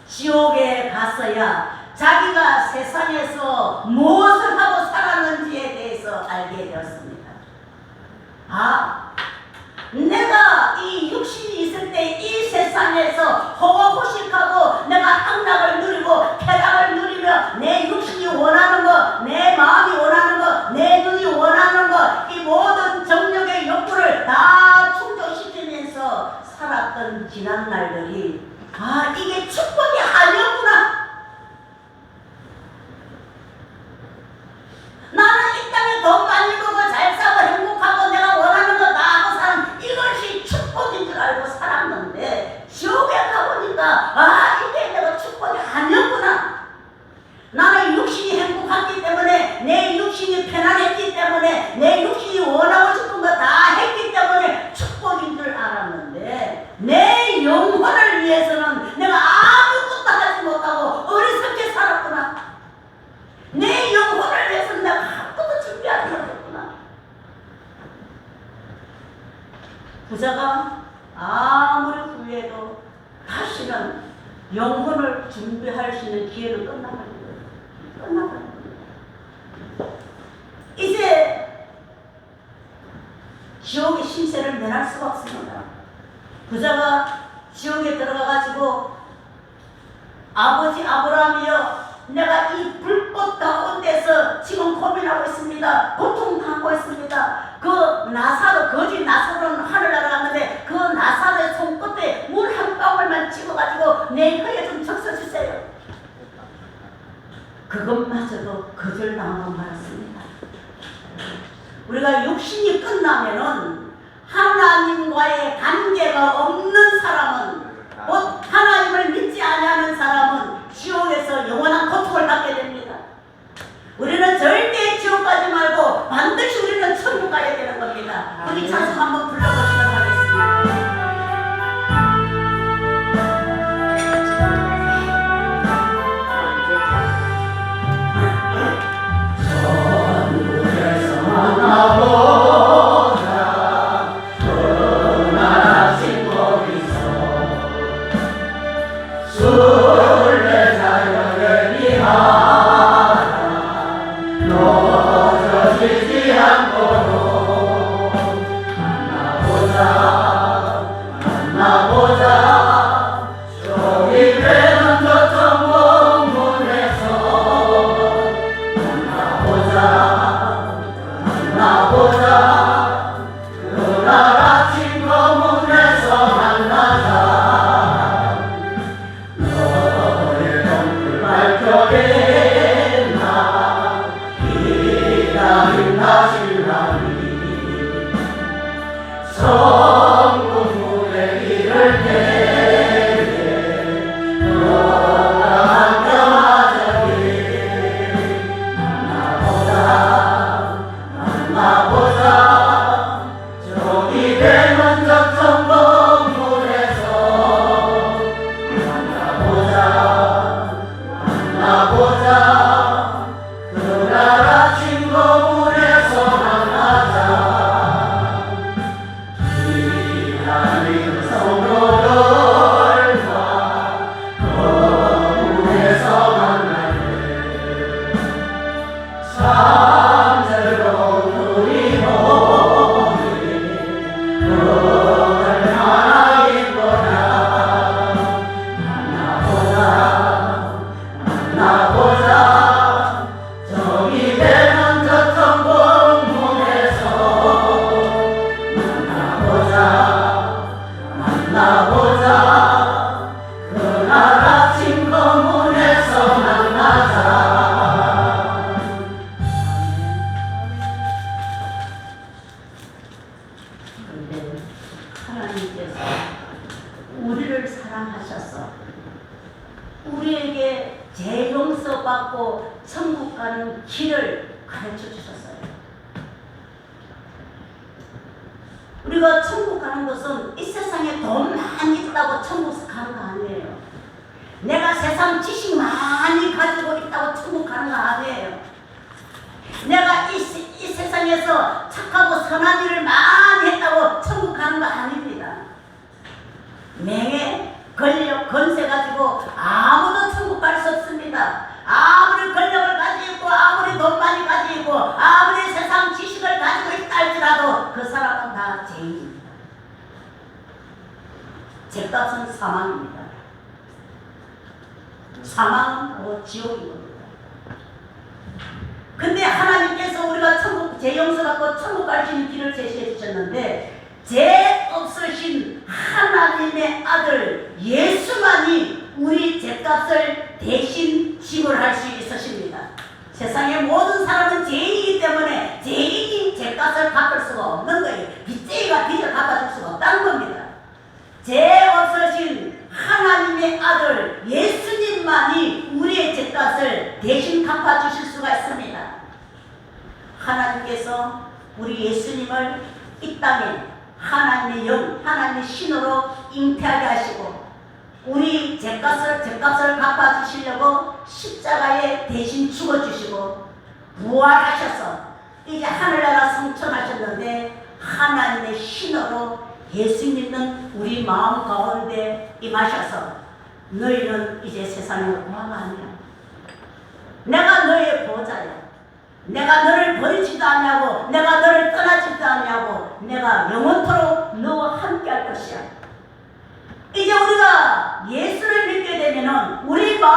지옥에 갔어야 자기가 세상에서 무엇을 하고 살았는지에 대해서 알게 되었습니다. 아, 내가 이 육신이 있을 때 이 세상에서 호호식하고 내가 향락을 누리고 쾌락을 누리며 내 육신이 원하는 것, 내 마음이 원하는 것, 내 눈이 원하는 것, 이 모든 정욕의 욕구를 다 충족시키면서 살았던 지난 날들이, 아, 이게 축복이 아니었구나. 나는 이 땅에 돈 많이 벌고 잘 사고 행복하고 내가 원하는 거 다 하고 사는 이것이 축복인 줄 알고 살았는데 지옥에 가보니까 아, 이게 내가 축복이 아니었구나. 나는 육신이 행복했기 때문에, 내 육신이 편안했기 때문에, 내 육신이 원하고 싶은 거 다 했기 때문에 축복인 줄 알았는데 내 영혼을 위해서는 내가 아무것도 하지 못하고 어리석게 살았구나. 내 영혼을 위해서는 내가 아무것도 준비하지 못했구나. 부자가 아무리 후회해도 다시는 영혼을 준비할 수 있는 기회는 끝나버린 거예요. 끝나버린 거예요. 이제 지옥의 신세를 면할 수가 없습니다. 부자가 지옥에 들어가가지고 아버지 아브라함이여, 내가 이 불꽃 가운데서 지금 고민하고 있습니다. 고통당하고 있습니다. 그 나사로, 거짓 나사로는 하늘나라 갔는데 그 나사로의 손끝에 물 한 방울만 찍어가지고 내 혀에 좀 적셔주세요. 그것마저도 거절당하고 말았습니다. 우리가 육신이 끝나면은 하나님과의 관계가 없는 사람은, 곧 하나님을 믿지 아니하는 사람은 지옥에서 영원한 고통을 받게 됩니다. 우리는 절대 지옥 가지 말고 반드시 우리는 천국 가야 되는 겁니다. 우리 찬송 한번 불러보시도록 하겠습니다. 우리를 사랑하셔서 우리에게 재용서 받고 천국 가는 길을 가르쳐 주셨어요. 우리가 천국 가는 것은 이 세상에 돈 많이 있다고 천국 가는 거 아니에요. 내가 세상 지식 많이 가지고 있다고 천국 가는 거 아니에요. 내가 이 세상에서 착하고 선한 일을 많이 했다고 천국 가는 거 아닙니다. 명예, 권력, 권세 가지고 아무도 천국 갈 수 없습니다. 아무리 권력을 가지고 있고 아무리 돈 많이 가지고 있고 아무리 세상 지식을 가지고 있다 할지라도 그 사람은 다 죄인입니다. 죄값은 사망입니다. 사망은 바로 지옥인 겁니다. 근데 하나님께서 우리가 천국 죄용서 받고 천국 갈 수 있는 길을 제시해 주셨는데 죄 없으신 하나님의 아들 예수만이 우리 죄값을 대신 지불할 수 있으십니다. 세상의 모든 사람은 죄인이기 때문에 죄인이 죄값을 갚을 수가 없는 거예요. 빚쟁이가 빚을 갚아줄 수가 없다는 겁니다. 죄 없으신 하나님의 아들 예수님만이 우리의 죄값을 대신 갚아주실 수가 있습니다. 하나님께서 우리 예수님을 이 땅에 하나님의 영, 하나님의 신으로 잉태하게 하시고 우리 죄값을 갚아주시려고 십자가에 대신 죽어주시고 부활하셔서 이제 하늘나라 승천하셨는데 하나님의 신으로 예수님은 우리 마음 가운데 임하셔서 너희는 이제 세상의 고아가 아니야. 내가 너의 보호자야. 내가 너를 버리지도 않냐고, 내가 너를 떠나지도 않냐고, 내가 영원토록 너와 함께 할 것이야. 이제 우리가 예수를 믿게 되면은 우리 마음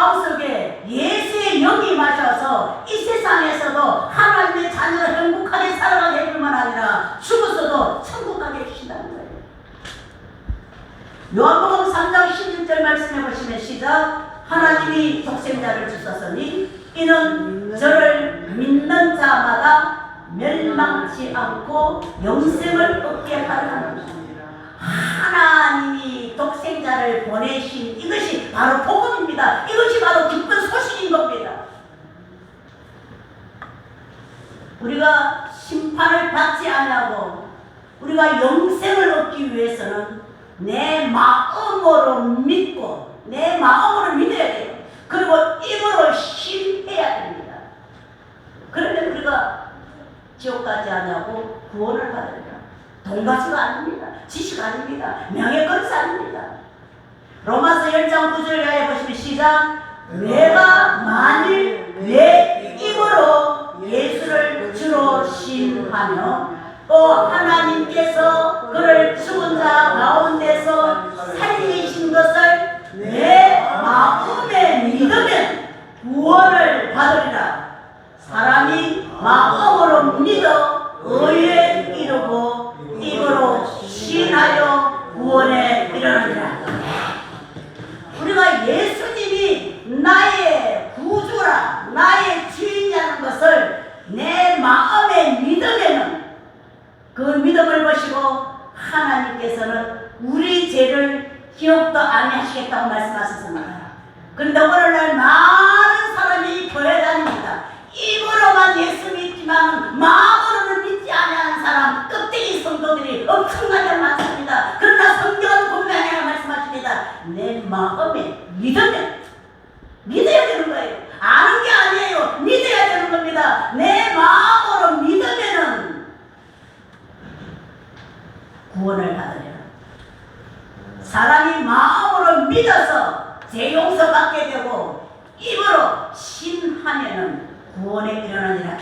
4장 16절 말씀해 보시면 시작. 하나님이 독생자를 주셨으니 이는 저를 믿는 자마다 멸망치 않고 영생을 얻게 하려는 하나님이 독생자를 보내신 이것이 바로 복음입니다. 이것이 바로 기쁜 소식인 겁니다. 우리가 심판을 받지 않고 우리가 영생을 얻기 위해서는 내 마음으로 믿고 내 마음으로 믿어야 돼요. 그리고 입으로 신해야 됩니다. 그러면 우리가 지옥 가지 않냐고 구원을 받으리라. 돈가스가 아닙니다. 지식 아닙니다. 명예권세 아닙니다. 로마서 10장 9절에 보시면 시작. 내가 만일 내 입으로 예수를 주로 신하며 또 하나님께서 그를 죽은 자 가운데서 살리신 것을 내 마음에 믿으면 구원을 받으리라. 사람이 마음으로 믿어 의에 이르고 입으로 신하여 구원에 이르느니라. 우리가 예수님이 나의 구주라 나의 주인이라는 것을 내 마음에 믿으면 그 믿음을 보시고 하나님께서는 우리 죄를 기억도 안 하시겠다고 말씀하셨습니다. 그런데 오늘날 많은 사람이 교회 다닙니다. 입으로만 예수 믿지만 마음으로는 믿지 않는 사람 껍데기 성도들이 엄청나게 많습니다. 그러나 성경은 분명히 말씀하십니다. 내 마음에 믿으면 믿어야 되는 거예요. 아는 게 아니에요. 믿어야 되는 겁니다. 내 마음으로 믿으면은 구원을 받으리라. 사람이 마음으로 믿어서 죄 용서받게 되고 입으로 신하면은 구원에 이르느니라.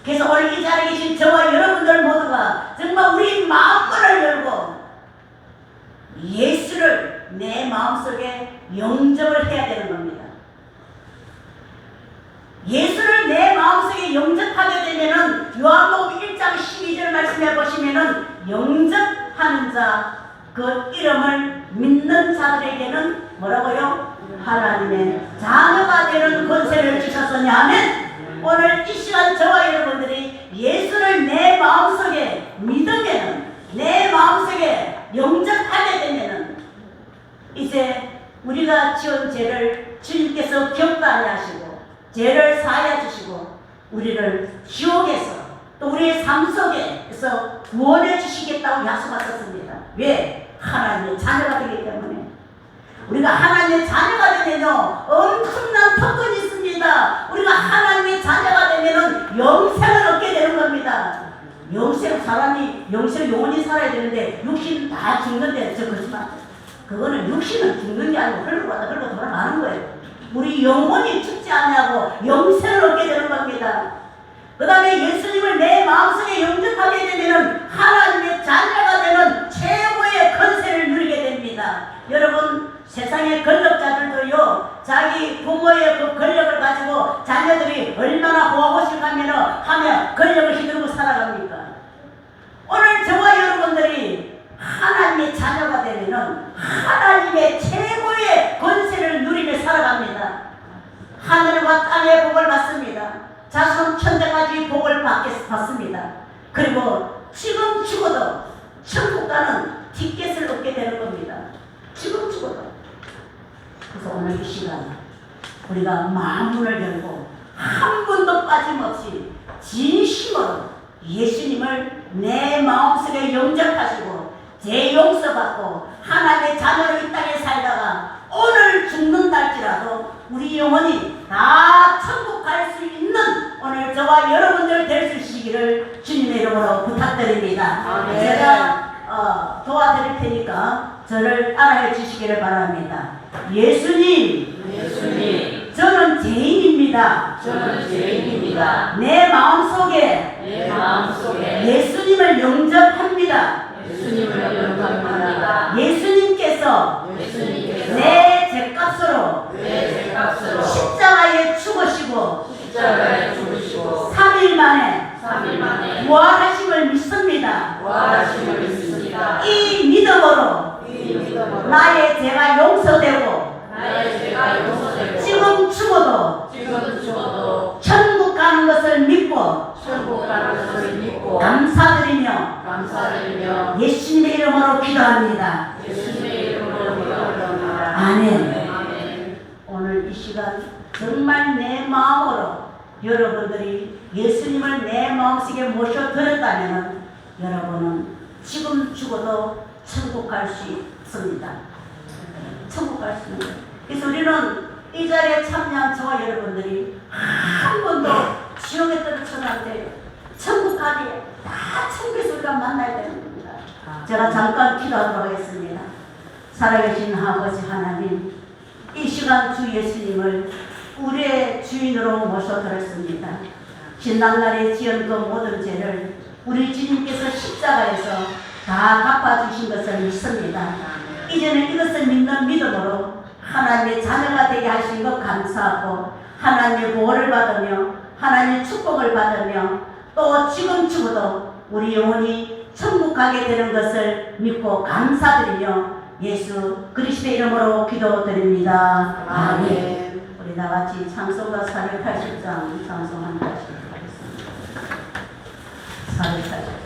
그래서 오늘 이 자리에 계신 저와 여러분들 모두가 정말 우리 마음문을 열고 예수를 내 마음속에 영접을 해야 되는 겁니다. 예수를 내 마음속에 영접하게 되면은 요한복음 1장 12절 말씀해 보시면은 영접하는 자 그 이름을 믿는 자들에게는 뭐라고요? 하나님의 자녀가 되는 권세를 주셨으니 하면 오늘 이 시간 저와 여러분들이 예수를 내 마음속에 믿으면은 내 마음속에 영접하게 되면은 이제 우리가 지은 죄를 주님께서 기억도 안 하시고 죄를 사하여 주시고 우리를 지옥에서 또 우리의 삶 속에서 구원해 주시겠다고 약속하셨습니다. 왜? 하나님의 자녀가 되기 때문에. 우리가 하나님의 자녀가 되면요 엄청난 특권이 있습니다. 우리가 하나님의 자녀가 되면은 영생을 얻게 되는 겁니다. 영생 사람이 영생 영원히 살아야 되는데 육신 다 죽는데 저 거짓말. 그거는 육신은 죽는 게 아니고 흘러 가다 흘러 돌아가는 거예요. 우리 영혼이 죽지 않냐고 영생을 얻게 되는 겁니다. 그 다음에 예수님을 내 마음속에 영접하게 되면은 하나님의 자녀가 되는 최고의 권세를 누리게 됩니다. 여러분 세상의 권력자들도요 자기 부모의 그 권력을 가지고 자녀들이 얼마나 호화호식하며 권력을 휘두르고 살아갑니까? 오늘 저와 여러분들이 하나님의 자녀가 되면은 하나님의 최고의 권세를 누리며 살아갑니다. 하늘과 땅의 복을 받습니다. 자손 천대까지 복을 받습니다. 그리고 지금 죽어도 천국 가는 티켓을 얻게 되는 겁니다. 지금 죽어도. 그래서 오늘 이 시간 우리가 마음문을 열고 한 번도 빠짐없이 진심으로 예수님을 내 마음속에 영접하시고 죄 용서받고 하나님의 자녀로 이 땅에 살다가 오늘 죽는달지라도 우리 영혼이 다 천국 갈 수 있는 오늘 저와 여러분들 될 수 있으시기를 주님의 이름으로 부탁드립니다. 아멘. 제가 도와드릴 테니까 저를 알아해 주시기를 바랍니다. 예수님, 저는 죄인입니다. 내 마음속에 예수님을 영접합니다. 예수님께서 내 죄값으로 십자가에 죽으시고 3일 만에 부활하심을 믿습니다. 이 믿음으로 나의 죄가 용서되고 나의 죄가 용서되고 지금 죽어도 지금 죽어도 천국 가는 것을 믿고 천국 가는 것을 믿고 감사드리며 감사드리며 예수님의 이름으로 기도합니다. 예수님의 이름으로 기도합니다. 아멘. 아멘. 오늘 이 시간 정말 내 마음으로 여러분들이 예수님을 내 마음속에 모셔드렸다면 여러분은 지금 죽어도 천국 갈 수 있습니다. 천국 갈 수 있는 거예요. 그래서 우리는 이 자리에 참여한 저와 여러분들이 한 번도 지옥에 떨어져나는데 천국 가기에 다 천국에서 우리가 만나야 되는 겁니다. 제가 잠깐 기도하도록 하겠습니다. 살아계신 아버지 하나님, 이 시간 주 예수님을 우리의 주인으로 모셔드렸습니다. 신랑날에 지은 그 모든 죄를 우리 주님께서 십자가에서 다 갚아주신 것을 믿습니다. 이제는 이것을 믿는 믿음으로 하나님의 자녀가 되게 하신 것 감사하고 하나님의 보호를 받으며 하나님의 축복을 받으며 또 지금 죽어도 우리 영혼이 천국 가게 되는 것을 믿고 감사드리며 예수 그리스도의 이름으로 기도드립니다. 아멘. 우리 다같이 찬송가 480장 찬송하도록 하겠습니다. 480장.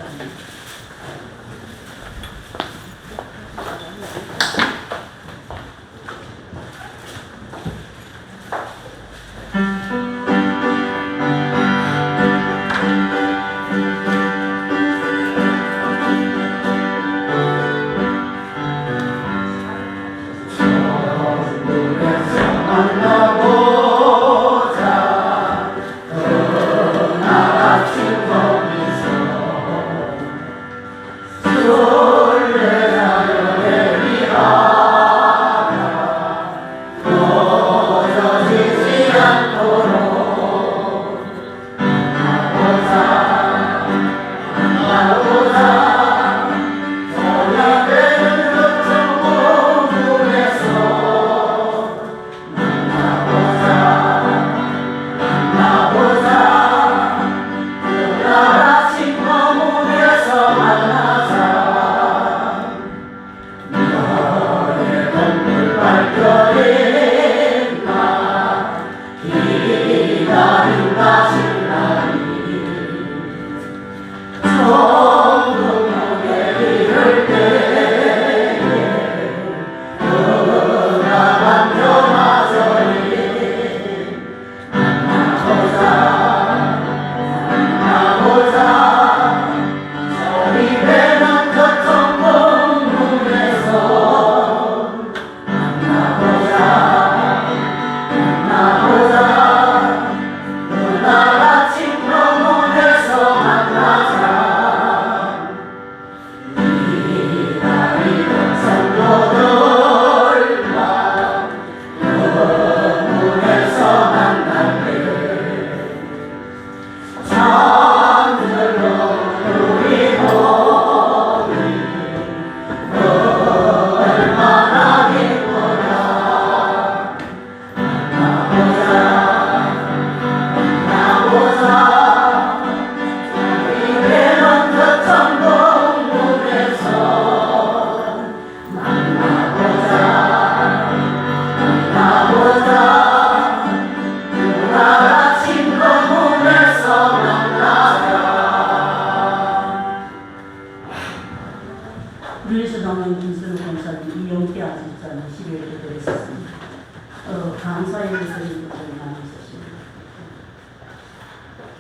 감사의 말씀을 많이 쓰십니다.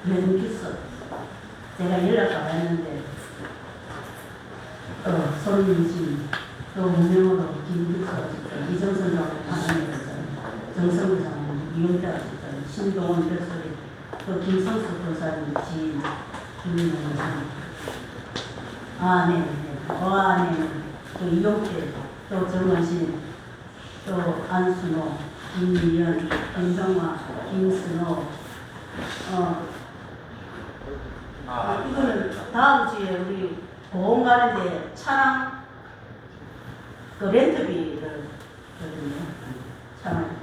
연기서 제가 연락 받았는데 손민진 또 무명으로 김기서 이정선 장관 반응했어요. 정성구 장관 이용자 신동원 별소리 또 김성수 교사님 지인 김민영 아, 네. 네. 또 이용태, 또 정원신, 또 안순호, 김미연, 김성화, 김순호. 이거는 다음 주에 우리 보험 가는데 차량 그 렌트비를 거든요. 차량.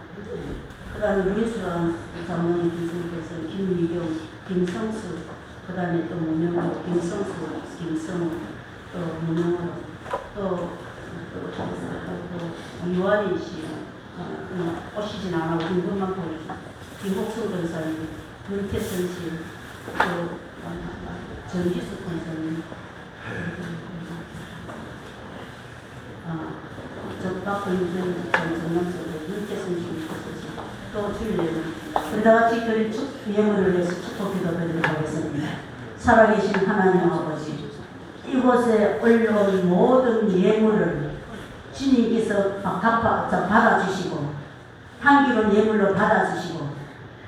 그 다음에 루이스랑 장모님 김승께서 김미경, 김성수, 그 다음에 또 문영호, 김성수, 김성우, 또 문영호, 또 또 유아린 씨 오시진 않아 궁금만 보이고 김복순 권사님, 윤태선 씨, 또 정기수 권사님, 박근준 전정남석의 윤태선 씨, 또 주일에는 그러다 같이 그리 예물을 위해서 축복 기도드리도록 하겠습니다. 살아계신 하나님 아버지, 이곳에 올려온 모든 예물을 주님께서 받아주시고 향기로운 예물로 받아주시고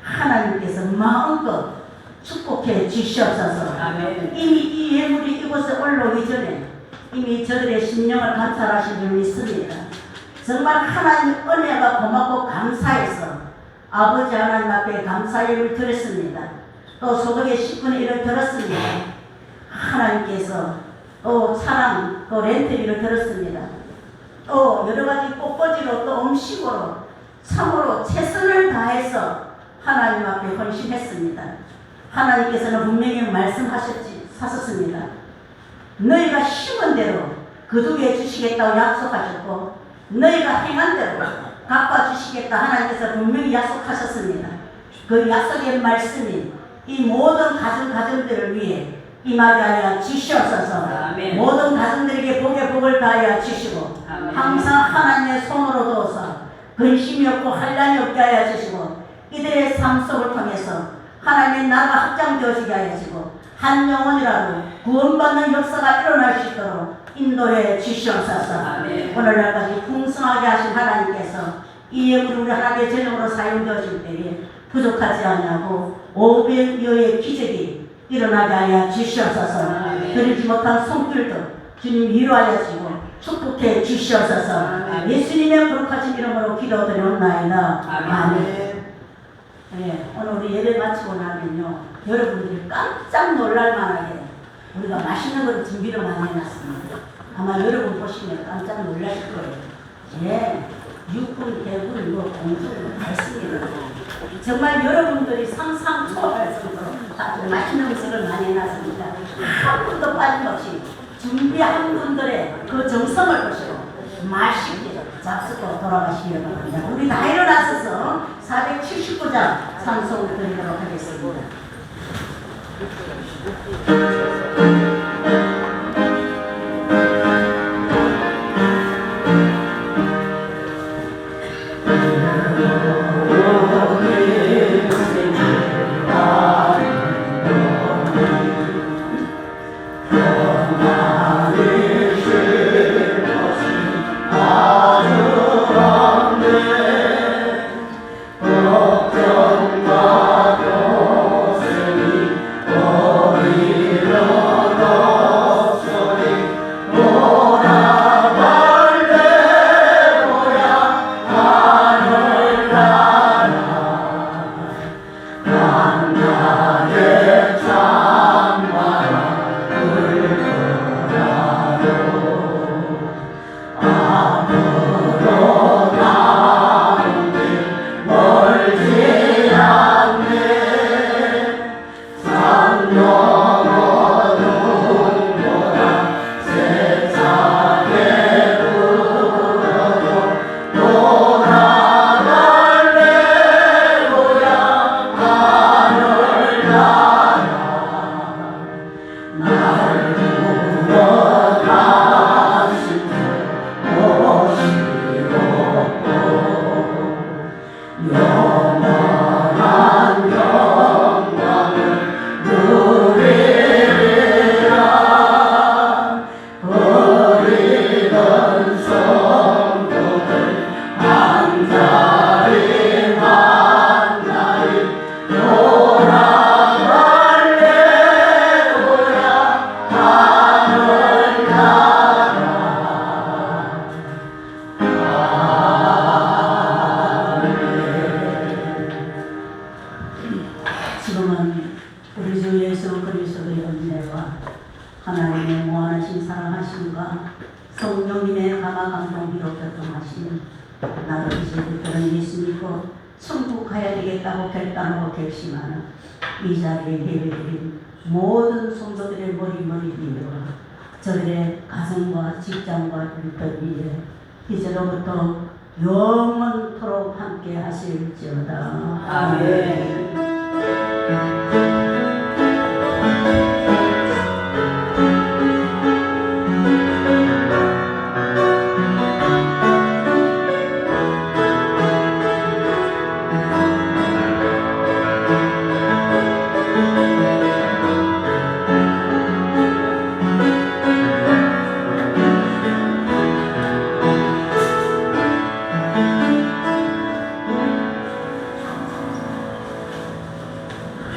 하나님께서 마음껏 축복해 주시옵소서. 아멘. 이미 이 예물이 이곳에 올라오기 전에 이미 저들의 심령을 감찰하신 줄 믿습니다. 정말 하나님 은혜가 고맙고 감사해서 아버지 하나님 앞에 감사 예물 드렸습니다. 또 소득의 10분의 1을 들었습니다. 하나님께서 또 사랑, 또 렌트비를 들었습니다. 또 여러가지 꽃꽂이로 또 음식으로 참으로 최선을 다해서 하나님 앞에 헌신했습니다. 하나님께서는 분명히 말씀하셨습니다. 너희가 심은 대로 거두게 해주시겠다고 약속하셨고 너희가 행한 대로 갚아주시겠다 하나님께서 분명히 약속하셨습니다. 그 약속의 말씀이 이 모든 가정들을 위해 임하게 하여 주시옵소서. 아멘. 모든 가정들에게 복의 복을 다하여 주시고 아멘. 항상 하나님의 손으로 두어서 근심이 없고 환란이 없게 하여 주시고 이들의 삶 속을 통해서 하나님의 나라가 확장되어지게 하여 주시고 한 영혼이라도 구원받는 역사가 일어날 수 있도록 인도해 주시옵소서. 아멘. 오늘날까지 풍성하게 하신 하나님께서 이 예물이 우리 하나님의 전용으로 사용되어질 때에 부족하지 않냐고 500여의 기적이 일어나게 하여 주시옵소서. 아멘. 드리지 못한 손길도 주님 위로하여 주시고 축복해 주시옵소서. 아멘. 예수님의 거룩하신 이름으로 기도드리옵나이다. 아멘. 아멘. 네, 오늘 우리 예배 마치고 나면요 여러분들이 깜짝 놀랄 만하게 우리가 맛있는 걸 준비를 많이 해놨습니다. 아마 여러분 보시면 깜짝 놀라실 거예요. 예, 육군, 대군, 공군 다 있습니다. 정말 여러분들이 상상 초월할 정도로 아주 맛있는 음식을 많이 해놨습니다. 한 분도 빠짐없이 준비한 분들의 그 정성을 보시고 맛있게 잡수고 돌아가시기 바랍니다. 우리 다 일어나셔서 479장 찬송을 드리도록 하겠습니다. 지금은 우리 주 예수 그리스도의 은혜와 하나님의 무한하신 사랑하심과 성령님의 감화 감동으로 교통하시는 나를 이제 그런 예수 믿고 천국 가야 되겠다고 결단하고 결심하는 이 자리에 예배드린 모든 성도들의 머리 위로 저들의 가정과 직장과 일터 위에 이제로부터 영원토록 함께 하실지어다. 아멘.